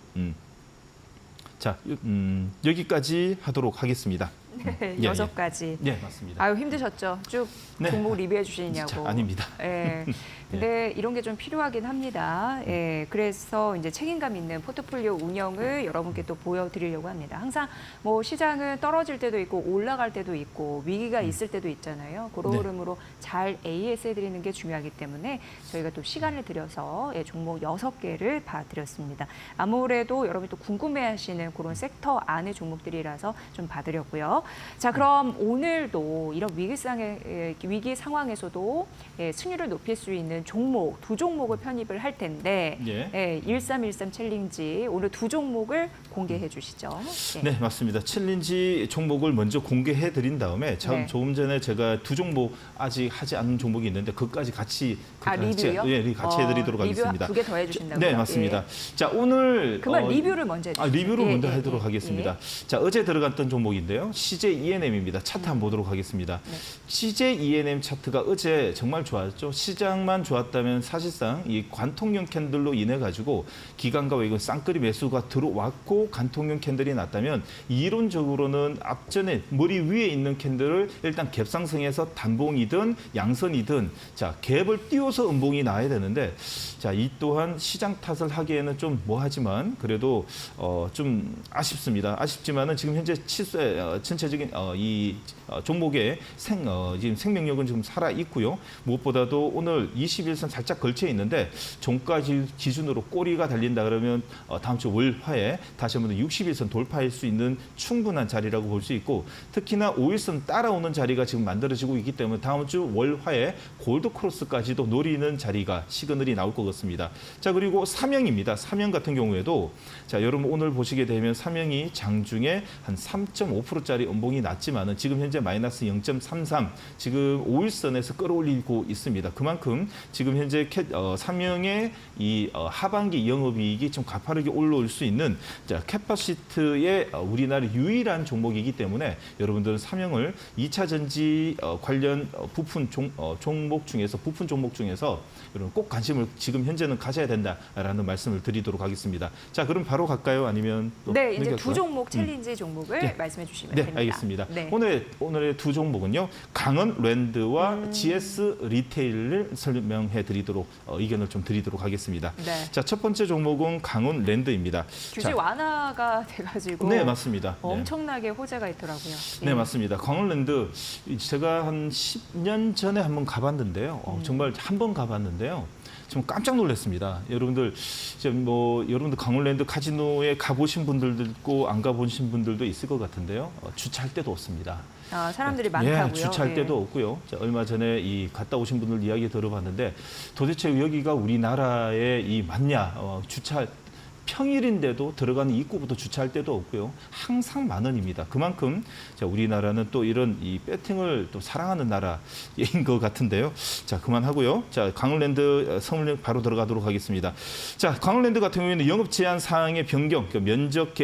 자, 여기까지 하도록 하겠습니다. 네, 6가지. 네, 맞습니다. 아유, 힘드셨죠? 쭉 네. 종목 리뷰해 주시냐고. 진짜 아닙니다. 예. 근데 이런 게 좀 필요하긴 합니다. 예. 그래서 이제 책임감 있는 포트폴리오 운영을 여러분께 또 보여드리려고 합니다. 항상 뭐 시장은 떨어질 때도 있고 올라갈 때도 있고 위기가 있을 때도 있잖아요. 그런 네. 흐름으로 잘 AS 해드리는 게 중요하기 때문에 저희가 또 시간을 들여서 종목 6개를 봐드렸습니다. 아무래도 여러분이 또 궁금해하시는 그런 섹터 안의 종목들이라서 좀 봐드렸고요. 자, 그럼 오늘도 이런 위기 상황에서도 승률을 높일 수 있는 종목, 2종목을 편입을 할 텐데 1313 챌린지 오늘 2종목을 공개해 주시죠. 네, 맞습니다. 챌린지 종목을 먼저 공개해 드린 다음에 조금 전에 제가 2종목 아직 하지 않은 종목이 있는데 그것까지 같이 리뷰요? 네, 같이 해드리도록 하겠습니다. 리뷰 2개 더 해주신다고요? 네, 맞습니다. 자, 오늘 그러면 리뷰를 먼저 해주세요. 리뷰를 먼저 하도록 하겠습니다. 자, 어제 들어갔던 종목인데요. CJ ENM입니다. 차트 한번 보도록 하겠습니다. CJ ENM 차트가 어제 정말 좋았죠. 시장만 좋았다면 사실상 이 관통형 캔들로 인해 가지고 기관과 외국 쌍끌이 매수가 들어왔고 관통형 캔들이 났다면 이론적으로는 앞전에 머리 위에 있는 캔들을 일단 갭상승해서 단봉이든 양선이든 자, 갭을 띄워서 음봉이 나야 되는데 자, 이 또한 시장 탓을 하기에는 좀 뭐하지만 그래도 좀 아쉽습니다. 아쉽지만은 지금 현재 전체적인 이 종목의 지금 생명력은 좀 살아 있고요. 무엇보다도 오늘 21선 살짝 걸쳐 있는데 종가 기준으로 꼬리가 달린다 그러면 다음 주 월화에 다시 한번 61선 돌파할 수 있는 충분한 자리라고 볼 수 있고 특히나 5일선 따라오는 자리가 지금 만들어지고 있기 때문에 다음 주 월화에 골드 크로스까지도 노리는 자리가 시그널이 나올 것 같습니다. 자, 그리고 삼영입니다. 삼영 같은 경우에도 자, 여러분 오늘 보시게 되면 삼영이 장중에 한 3.5%짜리 음봉이 났지만은 지금 현재 마이너스 0.33 지금 5일선에서 끌어올리고 있습니다. 그만큼 지금 현재 삼영의 이 하반기 영업이익이 좀 가파르게 올라올 수 있는 자, 캐파시트의 우리나라 유일한 종목이기 때문에 여러분들은 삼영을 2차 전지 관련 부품 종목 중에서 여러분 꼭 관심을 지금 현재는 가져야 된다라는 말씀을 드리도록 하겠습니다. 자, 그럼 바로 갈까요? 아니면 또 네, 이제 넘길까요? 2종목 챌린지 종목을 말씀해 주시면 됩니다. 알겠습니다. 알겠습니다. 네. 오늘의 두 종목은요. 강원랜드와 GS 리테일을 설명해 드리도록 의견을 좀 드리도록 하겠습니다. 네. 자, 첫 번째 종목은 강원랜드입니다. 규제 자, 완화가 돼가지고 네, 맞습니다. 네. 엄청나게 호재가 있더라고요. 네, 맞습니다. 강원랜드 제가 한 10년 전에 한번 가봤는데요. 정말 한 번 가봤는데요. 좀 깜짝 놀랐습니다. 여러분들 이제 여러분들 강원랜드 카지노에 가보신 분들도 있고 안 가보신 분들도 있을 것 같은데요. 주차할 데도 없습니다. 아, 사람들이 많다고요? 예, 주차할 예. 데도 없고요. 자, 얼마 전에 갔다 오신 분들 이야기 들어봤는데 도대체 여기가 우리나라에 맞냐? 주차 평일인데도 들어가는 입구부터 주차할 데도 없고요. 항상 만원입니다. 그만큼 우리나라는 또 이런 배팅을 또 사랑하는 나라인 것 같은데요. 자, 그만하고요. 자, 강원랜드 설명 바로 들어가도록 하겠습니다. 자, 강원랜드 같은 경우에는 영업 제한 사항의 변경, 면적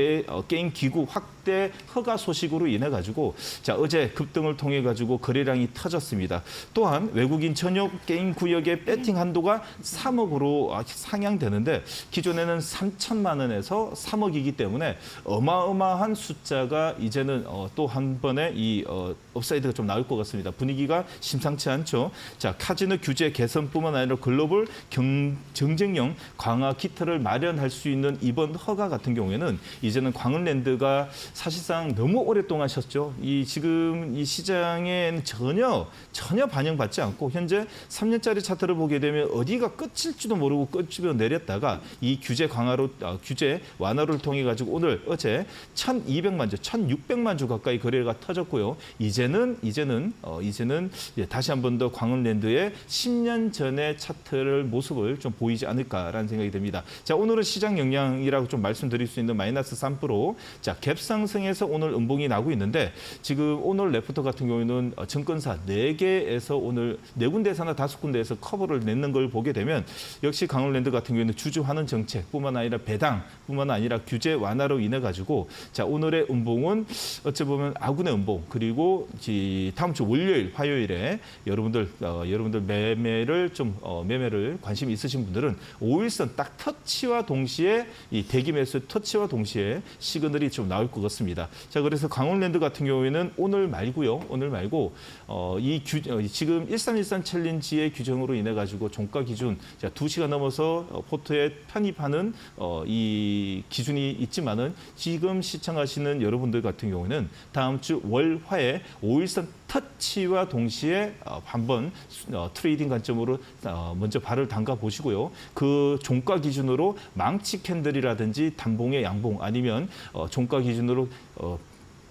게임 기구 확대 허가 소식으로 인해 가지고 어제 급등을 통해 가지고 거래량이 터졌습니다. 또한 외국인 전용 게임 구역의 배팅 한도가 3억으로 상향되는데 기존에는 3천만 원에서 3억이기 때문에 어마어마한 숫자가 이제는 또 한 번에 업사이드가 좀 나올 것 같습니다. 분위기가 심상치 않죠. 자, 카지노 규제 개선뿐만 아니라 글로벌 경쟁력 강화 기틀을 마련할 수 있는 이번 허가 같은 경우에는 이제는 강원랜드가 사실상 너무 오랫동안 하셨죠. 지금 이 시장에는 전혀 반영받지 않고 현재 3년짜리 차트를 보게 되면 어디가 끝일지도 모르고 끝집어 내렸다가 이 규제 완화를 통해 가지고 어제 1,200만 주, 1,600만 주 가까이 거래가 터졌고요. 이제는 다시 한 번 더 강원랜드의 10년 전의 차트를 모습을 좀 보이지 않을까라는 생각이 듭니다. 자, 오늘은 시장 영향이라고 좀 말씀드릴 수 있는 마이너스 3%. 자, 갭상승에서 오늘 음봉이 나고 있는데 지금 오늘 레포터 같은 경우에는 증권사 4개에서 오늘 4군데에서나 5군데에서 커버를 냈는 걸 보게 되면 역시 강원랜드 같은 경우에는 주주환원 정책뿐만 아니라 배당뿐만 아니라 규제 완화로 인해 가지고 자, 오늘의 음봉은 어찌 보면 아군의 음봉 그리고 다음 주 월요일, 화요일에 여러분들 매매를 관심이 있으신 분들은 5일선 딱 터치와 동시에 이 대기 매수 터치와 동시에 시그널이 좀 나올 것 같습니다. 자, 그래서 강원랜드 같은 경우에는 오늘 말고 지금 1313 챌린지의 규정으로 인해 가지고 종가 기준 2시가 넘어서 포트에 편입하는 이 기준이 있지만은 지금 시청하시는 여러분들 같은 경우는 다음 주 월화에 5일선 터치와 동시에 한번 트레이딩 관점으로 먼저 발을 담가 보시고요. 그 종가 기준으로 망치 캔들이라든지 단봉의 양봉 아니면 종가 기준으로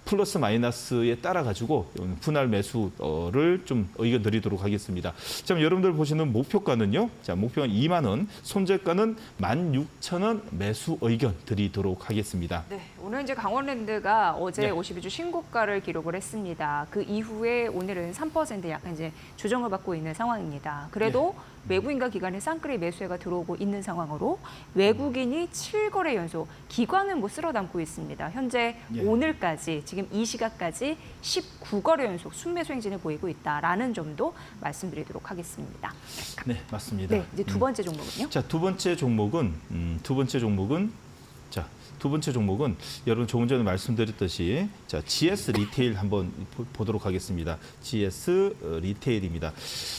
플러스 마이너스에 따라 가지고 분할 매수를 좀 의견 드리도록 하겠습니다. 자, 여러분들 보시는 목표가는요. 자, 목표가 2만 원, 손절가는 16,000원 매수 의견 드리도록 하겠습니다. 네, 오늘 이제 강원랜드가 어제 네. 52주 신고가를 기록을 했습니다. 그 이후에 오늘은 3% 약간 이제 조정을 받고 있는 상황입니다. 그래도 외국인과 기관의 쌍끌이 매수세가 들어오고 있는 상황으로 외국인이 7거래 연속, 기관은 못 쓸어 담고 있습니다. 현재 오늘까지 지금 이 시각까지 19거래 연속 순매수 행진을 보이고 있다라는 점도 말씀드리도록 하겠습니다. 네, 맞습니다. 네, 이제 두 번째 종목은요? 자, 두 번째 종목은 여러분 조금 전에 말씀드렸듯이 자, GS 리테일 한번 보도록 하겠습니다. GS 리테일입니다.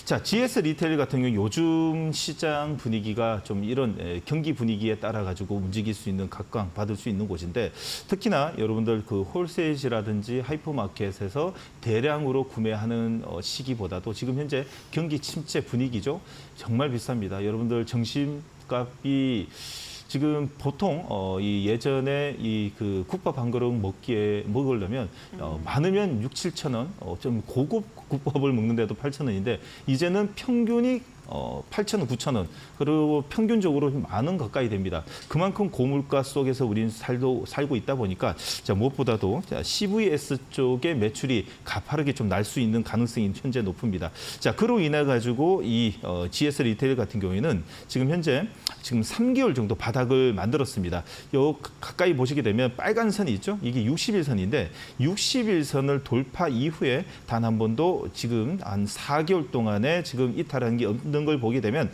자, GS 리테일 같은 경우 요즘 시장 분위기가 좀 이런 경기 분위기에 따라 가지고 움직일 수 있는 각광 받을 수 있는 곳인데 특히나 여러분들 그 홀세일이라든지 하이퍼마켓에서 대량으로 구매하는 시기보다도 지금 현재 경기 침체 분위기죠. 정말 비쌉니다. 여러분들 점심값이 지금 보통 이 예전에 그 국밥 한 그릇 먹으려면 많으면 6, 7천 원, 좀 고급 국밥을 먹는데도 8천 원인데 이제는 평균이 8,000원, 9,000원 그리고 평균적으로 10,000원 가까이 됩니다. 그만큼 고물가 속에서 우리는 살고 있다 보니까 자, 무엇보다도 CVS 쪽의 매출이 가파르게 좀 날 수 있는 가능성이 현재 높습니다. 자, 그로 인해 가지고 이 GS 리테일 같은 경우에는 지금 3개월 정도 바닥을 만들었습니다. 요 가까이 보시게 되면 빨간 선이 있죠? 이게 60일선인데 60일선을 돌파 이후에 단 한 번도 지금 한 4개월 동안에 지금 이탈한 게 없는 접어든 걸 보게 되면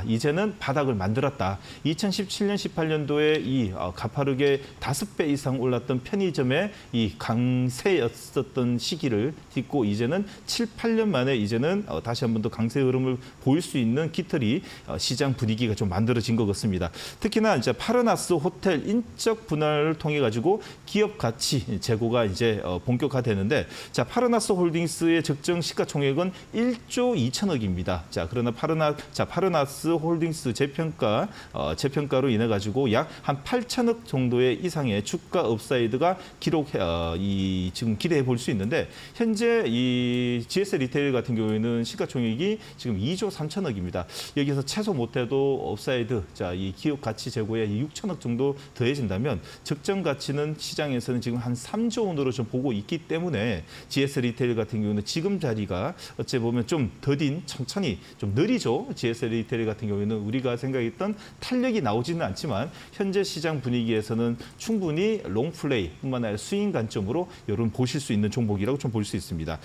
이제는 바닥을 만들었다. 2017년, 18년도에 이 가파르게 5배 이상 올랐던 편의점의 이 강세였었던 시기를 딛고 이제는 7, 8년 만에 이제는 다시 한 번 더 강세 흐름을 보일 수 있는 깃털이 시장 분위기가 좀 만들어진 것 같습니다. 특히나 이제 파르나스 호텔 인적 분할을 통해 가지고 기업 가치 재고가 이제 본격화되는데, 자, 파르나스 홀딩스의 적정 시가총액은 1조 2천억입니다. 자, 그러나 파르나스 홀딩스 재평가로 인해 가지고 약 한 8천억 정도의 이상의 주가 업사이드가 지금 기대해 볼 수 있는데, 현재 이 GS 리테일 같은 경우에는 시가총액이 지금 2조 3천억입니다. 여기서 최소 못해도 업사이드, 자, 이 기업 가치 재고에 6천억 정도 더해진다면 적정 가치는 시장에서는 지금 한 3조 원으로 좀 보고 있기 때문에 GS 리테일 같은 경우는 지금 자리가 어찌 보면 좀 더딘, 천천히 좀 느리죠. GS 리테일 같은 경우에는 우리가 생각했던 탄력이 나오지는 않지만 현재 시장 분위기에서는 충분히 롱플레이뿐만 아니라 스윙 관점으로 여러분 보실 수 있는 종목이라고 좀 볼 수 있습니다.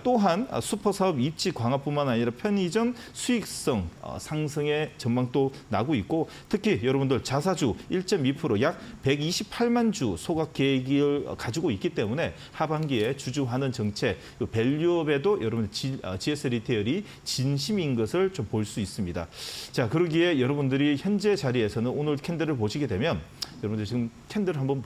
또한 슈퍼사업 입지 강화뿐만 아니라 편의점 수익성 상승의 전망도 나고 있고, 특히 여러분들 자사주 1.2% 약 128만 주 소각 계획을 가지고 있기 때문에 하반기에 주주환원 정책, 밸류업에도 여러분 GS 리테일이 진심인 것을 좀 볼 수 있습니다. 자, 그러기에 여러분들이 현재 자리에서는 오늘 캔들을 보시게 되면, 여러분들 지금 캔들 한번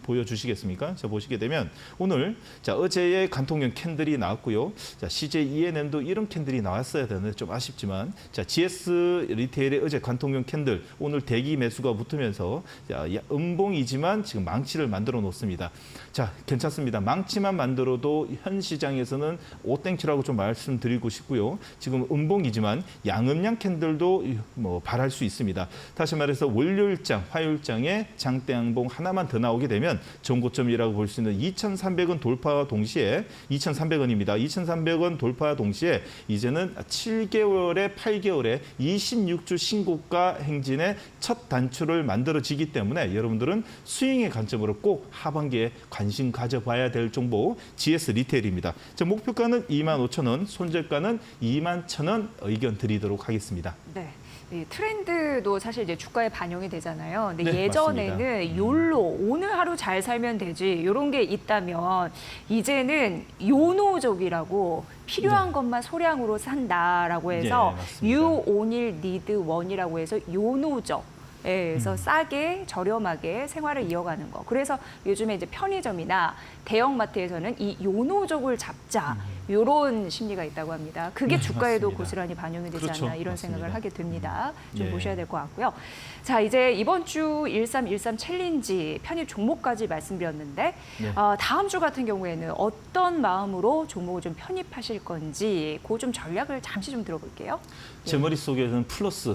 보여주시겠습니까? 자, 보시게 되면 오늘 어제의 관통형 캔들이 나왔고요. 자, CJ ENM도 이런 캔들이 나왔어야 되는데 좀 아쉽지만, 자, GS 리테일의 어제 관통형 캔들 오늘 대기 매수가 붙으면서 음봉이지만 지금 망치를 만들어 놓습니다. 자, 괜찮습니다. 망치만 만들어도 현 시장에서는 오땡치라고 좀 말씀드리고 싶고요. 지금 음봉이지만 양음양 캔들도 발할 수 있습니다. 다시 말해서 월요일장, 화요일장에 장대양봉 하나만 더 나오게 되면 전고점이라고 볼 수 있는 2,300원 돌파와 동시에 2,300원입니다. 2,300원 돌파와 동시에 이제는 7개월에 8개월에 26주 신고가 행진의 첫 단추를 만들어지기 때문에 여러분들은 스윙의 관점으로 꼭 하반기에 관심 가져봐야 될 종목 GS 리테일입니다. 목표가는 25,000원, 손절가는 21,000원 의견 드리도록 하겠습니다. 네. 이 트렌드도 사실 이제 주가에 반영이 되잖아요. 근데 네, 예전에는 욜로 오늘 하루 잘 살면 되지 이런 게 있다면 이제는 요노족이라고 필요한 것만 소량으로 산다라고 해서 맞습니다. You Only Need One이라고 해서 요노족. 그래서 싸게 저렴하게 생활을 이어가는 거. 그래서 요즘에 이제 편의점이나 대형마트에서는 이 요노족을 잡자 이런 심리가 있다고 합니다. 그게 네, 주가에도 맞습니다. 고스란히 반영이 되지 그렇죠. 않나 이런 맞습니다. 생각을 하게 됩니다. 좀 예. 보셔야 될 것 같고요. 자, 이제 이번 주 1313 챌린지 편입 종목까지 말씀드렸는데 네. 다음 주 같은 경우에는 어떤 마음으로 종목을 좀 편입하실 건지 그 좀 전략을 잠시 좀 들어볼게요. 제 머릿속에는 플러스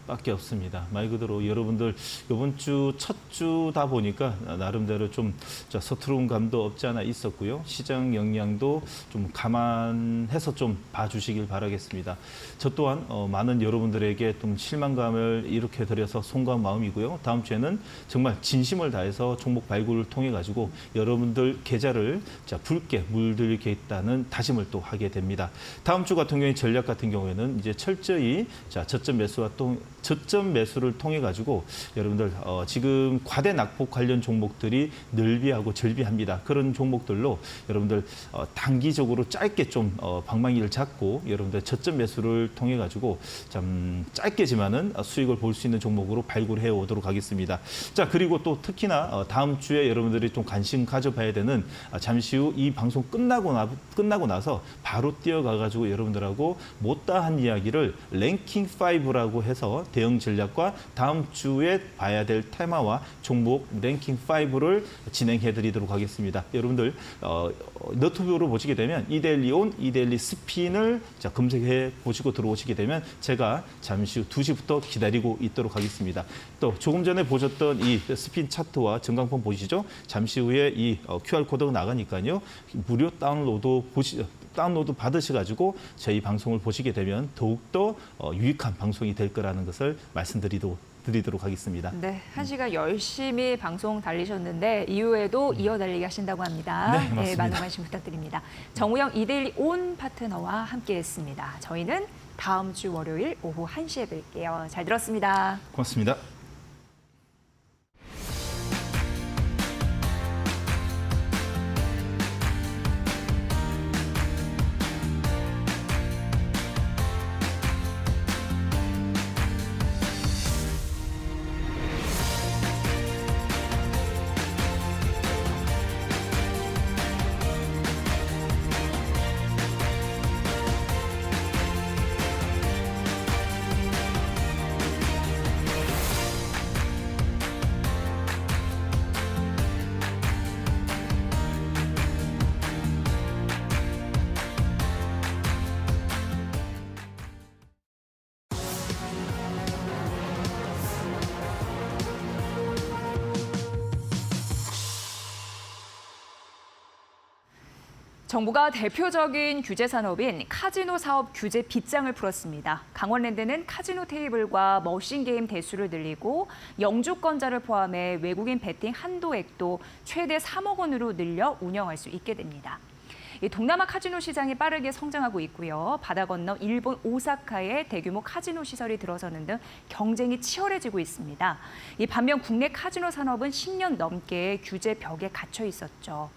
밖에 없습니다. 말 그대로 여러분들 이번 주 첫 주다 보니까 나름대로 좀 서투른 감도 없지 않아 있었고요. 시장 영향도 좀 감안해서 좀 봐주시길 바라겠습니다. 저 또한 많은 여러분들에게 좀 실망감을 일으켜 드려서 송구한 마음이고요. 다음 주에는 정말 진심을 다해서 종목 발굴을 통해 가지고 여러분들 계좌를 붉게 물들이겠다는 다짐을 또 하게 됩니다. 다음 주 같은 경우에 전략 같은 경우에는 이제 철저히 저점 매수를 통해 가지고 여러분들 지금 과대 낙폭 관련 종목들이 늘비하고 절비합니다. 그런 종목들로 여러분들 단기적으로 짧게 좀 방망이를 잡고 여러분들 저점 매수를 통해 가지고 좀 짧게지만은 수익을 볼 수 있는 종목으로 발굴해 오도록 하겠습니다. 자, 그리고 또 특히나 다음 주에 여러분들이 좀 관심 가져봐야 되는 잠시 후 이 방송 끝나고 나서 바로 뛰어가 가지고 여러분들하고 못다한 이야기를 랭킹 5라고 해서 대응 전략과 다음 주에 봐야 될 테마와 종목 랭킹 5를 진행해 드리도록 하겠습니다. 여러분들 너튜브로 보시게 되면 이데일리 온, 이데일리 스핀을 검색해 보시고 들어오시게 되면 제가 잠시 후 2시부터 기다리고 있도록 하겠습니다. 또 조금 전에 보셨던 이 스핀 차트와 전광판 보시죠? 잠시 후에 이 QR코드가 나가니까요. 무료 다운로드 받으셔가지고 저희 방송을 보시게 되면 더욱더 유익한 방송이 될 거라는 것을 말씀드리도록 하겠습니다. 네, 1시간 열심히 방송 달리셨는데 이후에도 이어달리기 하신다고 합니다. 네, 맞습니다. 많은 관심 부탁드립니다. 정우영 이데일리 온 파트너와 함께했습니다. 저희는 다음 주 월요일 오후 1시에 뵐게요. 잘 들었습니다. 고맙습니다. 정부가 대표적인 규제 산업인 카지노 사업 규제 빗장을 풀었습니다. 강원랜드는 카지노 테이블과 머신 게임 대수를 늘리고 영주권자를 포함해 외국인 베팅 한도액도 최대 3억 원으로 늘려 운영할 수 있게 됩니다. 이 동남아 카지노 시장이 빠르게 성장하고 있고요. 바다 건너 일본 오사카에 대규모 카지노 시설이 들어서는 등 경쟁이 치열해지고 있습니다. 이 반면 국내 카지노 산업은 10년 넘게 규제 벽에 갇혀 있었죠.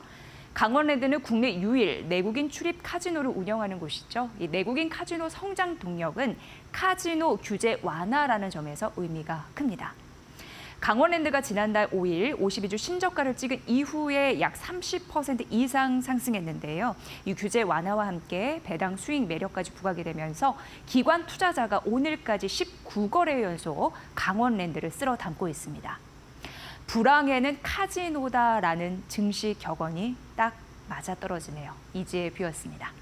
강원랜드는 국내 유일 내국인 출입 카지노를 운영하는 곳이죠. 이 내국인 카지노 성장 동력은 카지노 규제 완화라는 점에서 의미가 큽니다. 강원랜드가 지난달 5일 52주 신저가를 찍은 이후에 약 30% 이상 상승했는데요. 이 규제 완화와 함께 배당 수익 매력까지 부각이 되면서 기관 투자자가 오늘까지 19거래 연속 강원랜드를 쓸어 담고 있습니다. 불황에는 카지노다라는 증시 격언이 딱 맞아떨어지네요. 이지혜 뷰였습니다.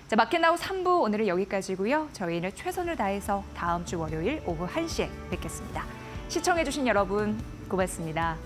자, 마켓나우 3부 오늘은 여기까지고요. 저희는 최선을 다해서 다음 주 월요일 오후 1시에 뵙겠습니다. 시청해주신 여러분 고맙습니다.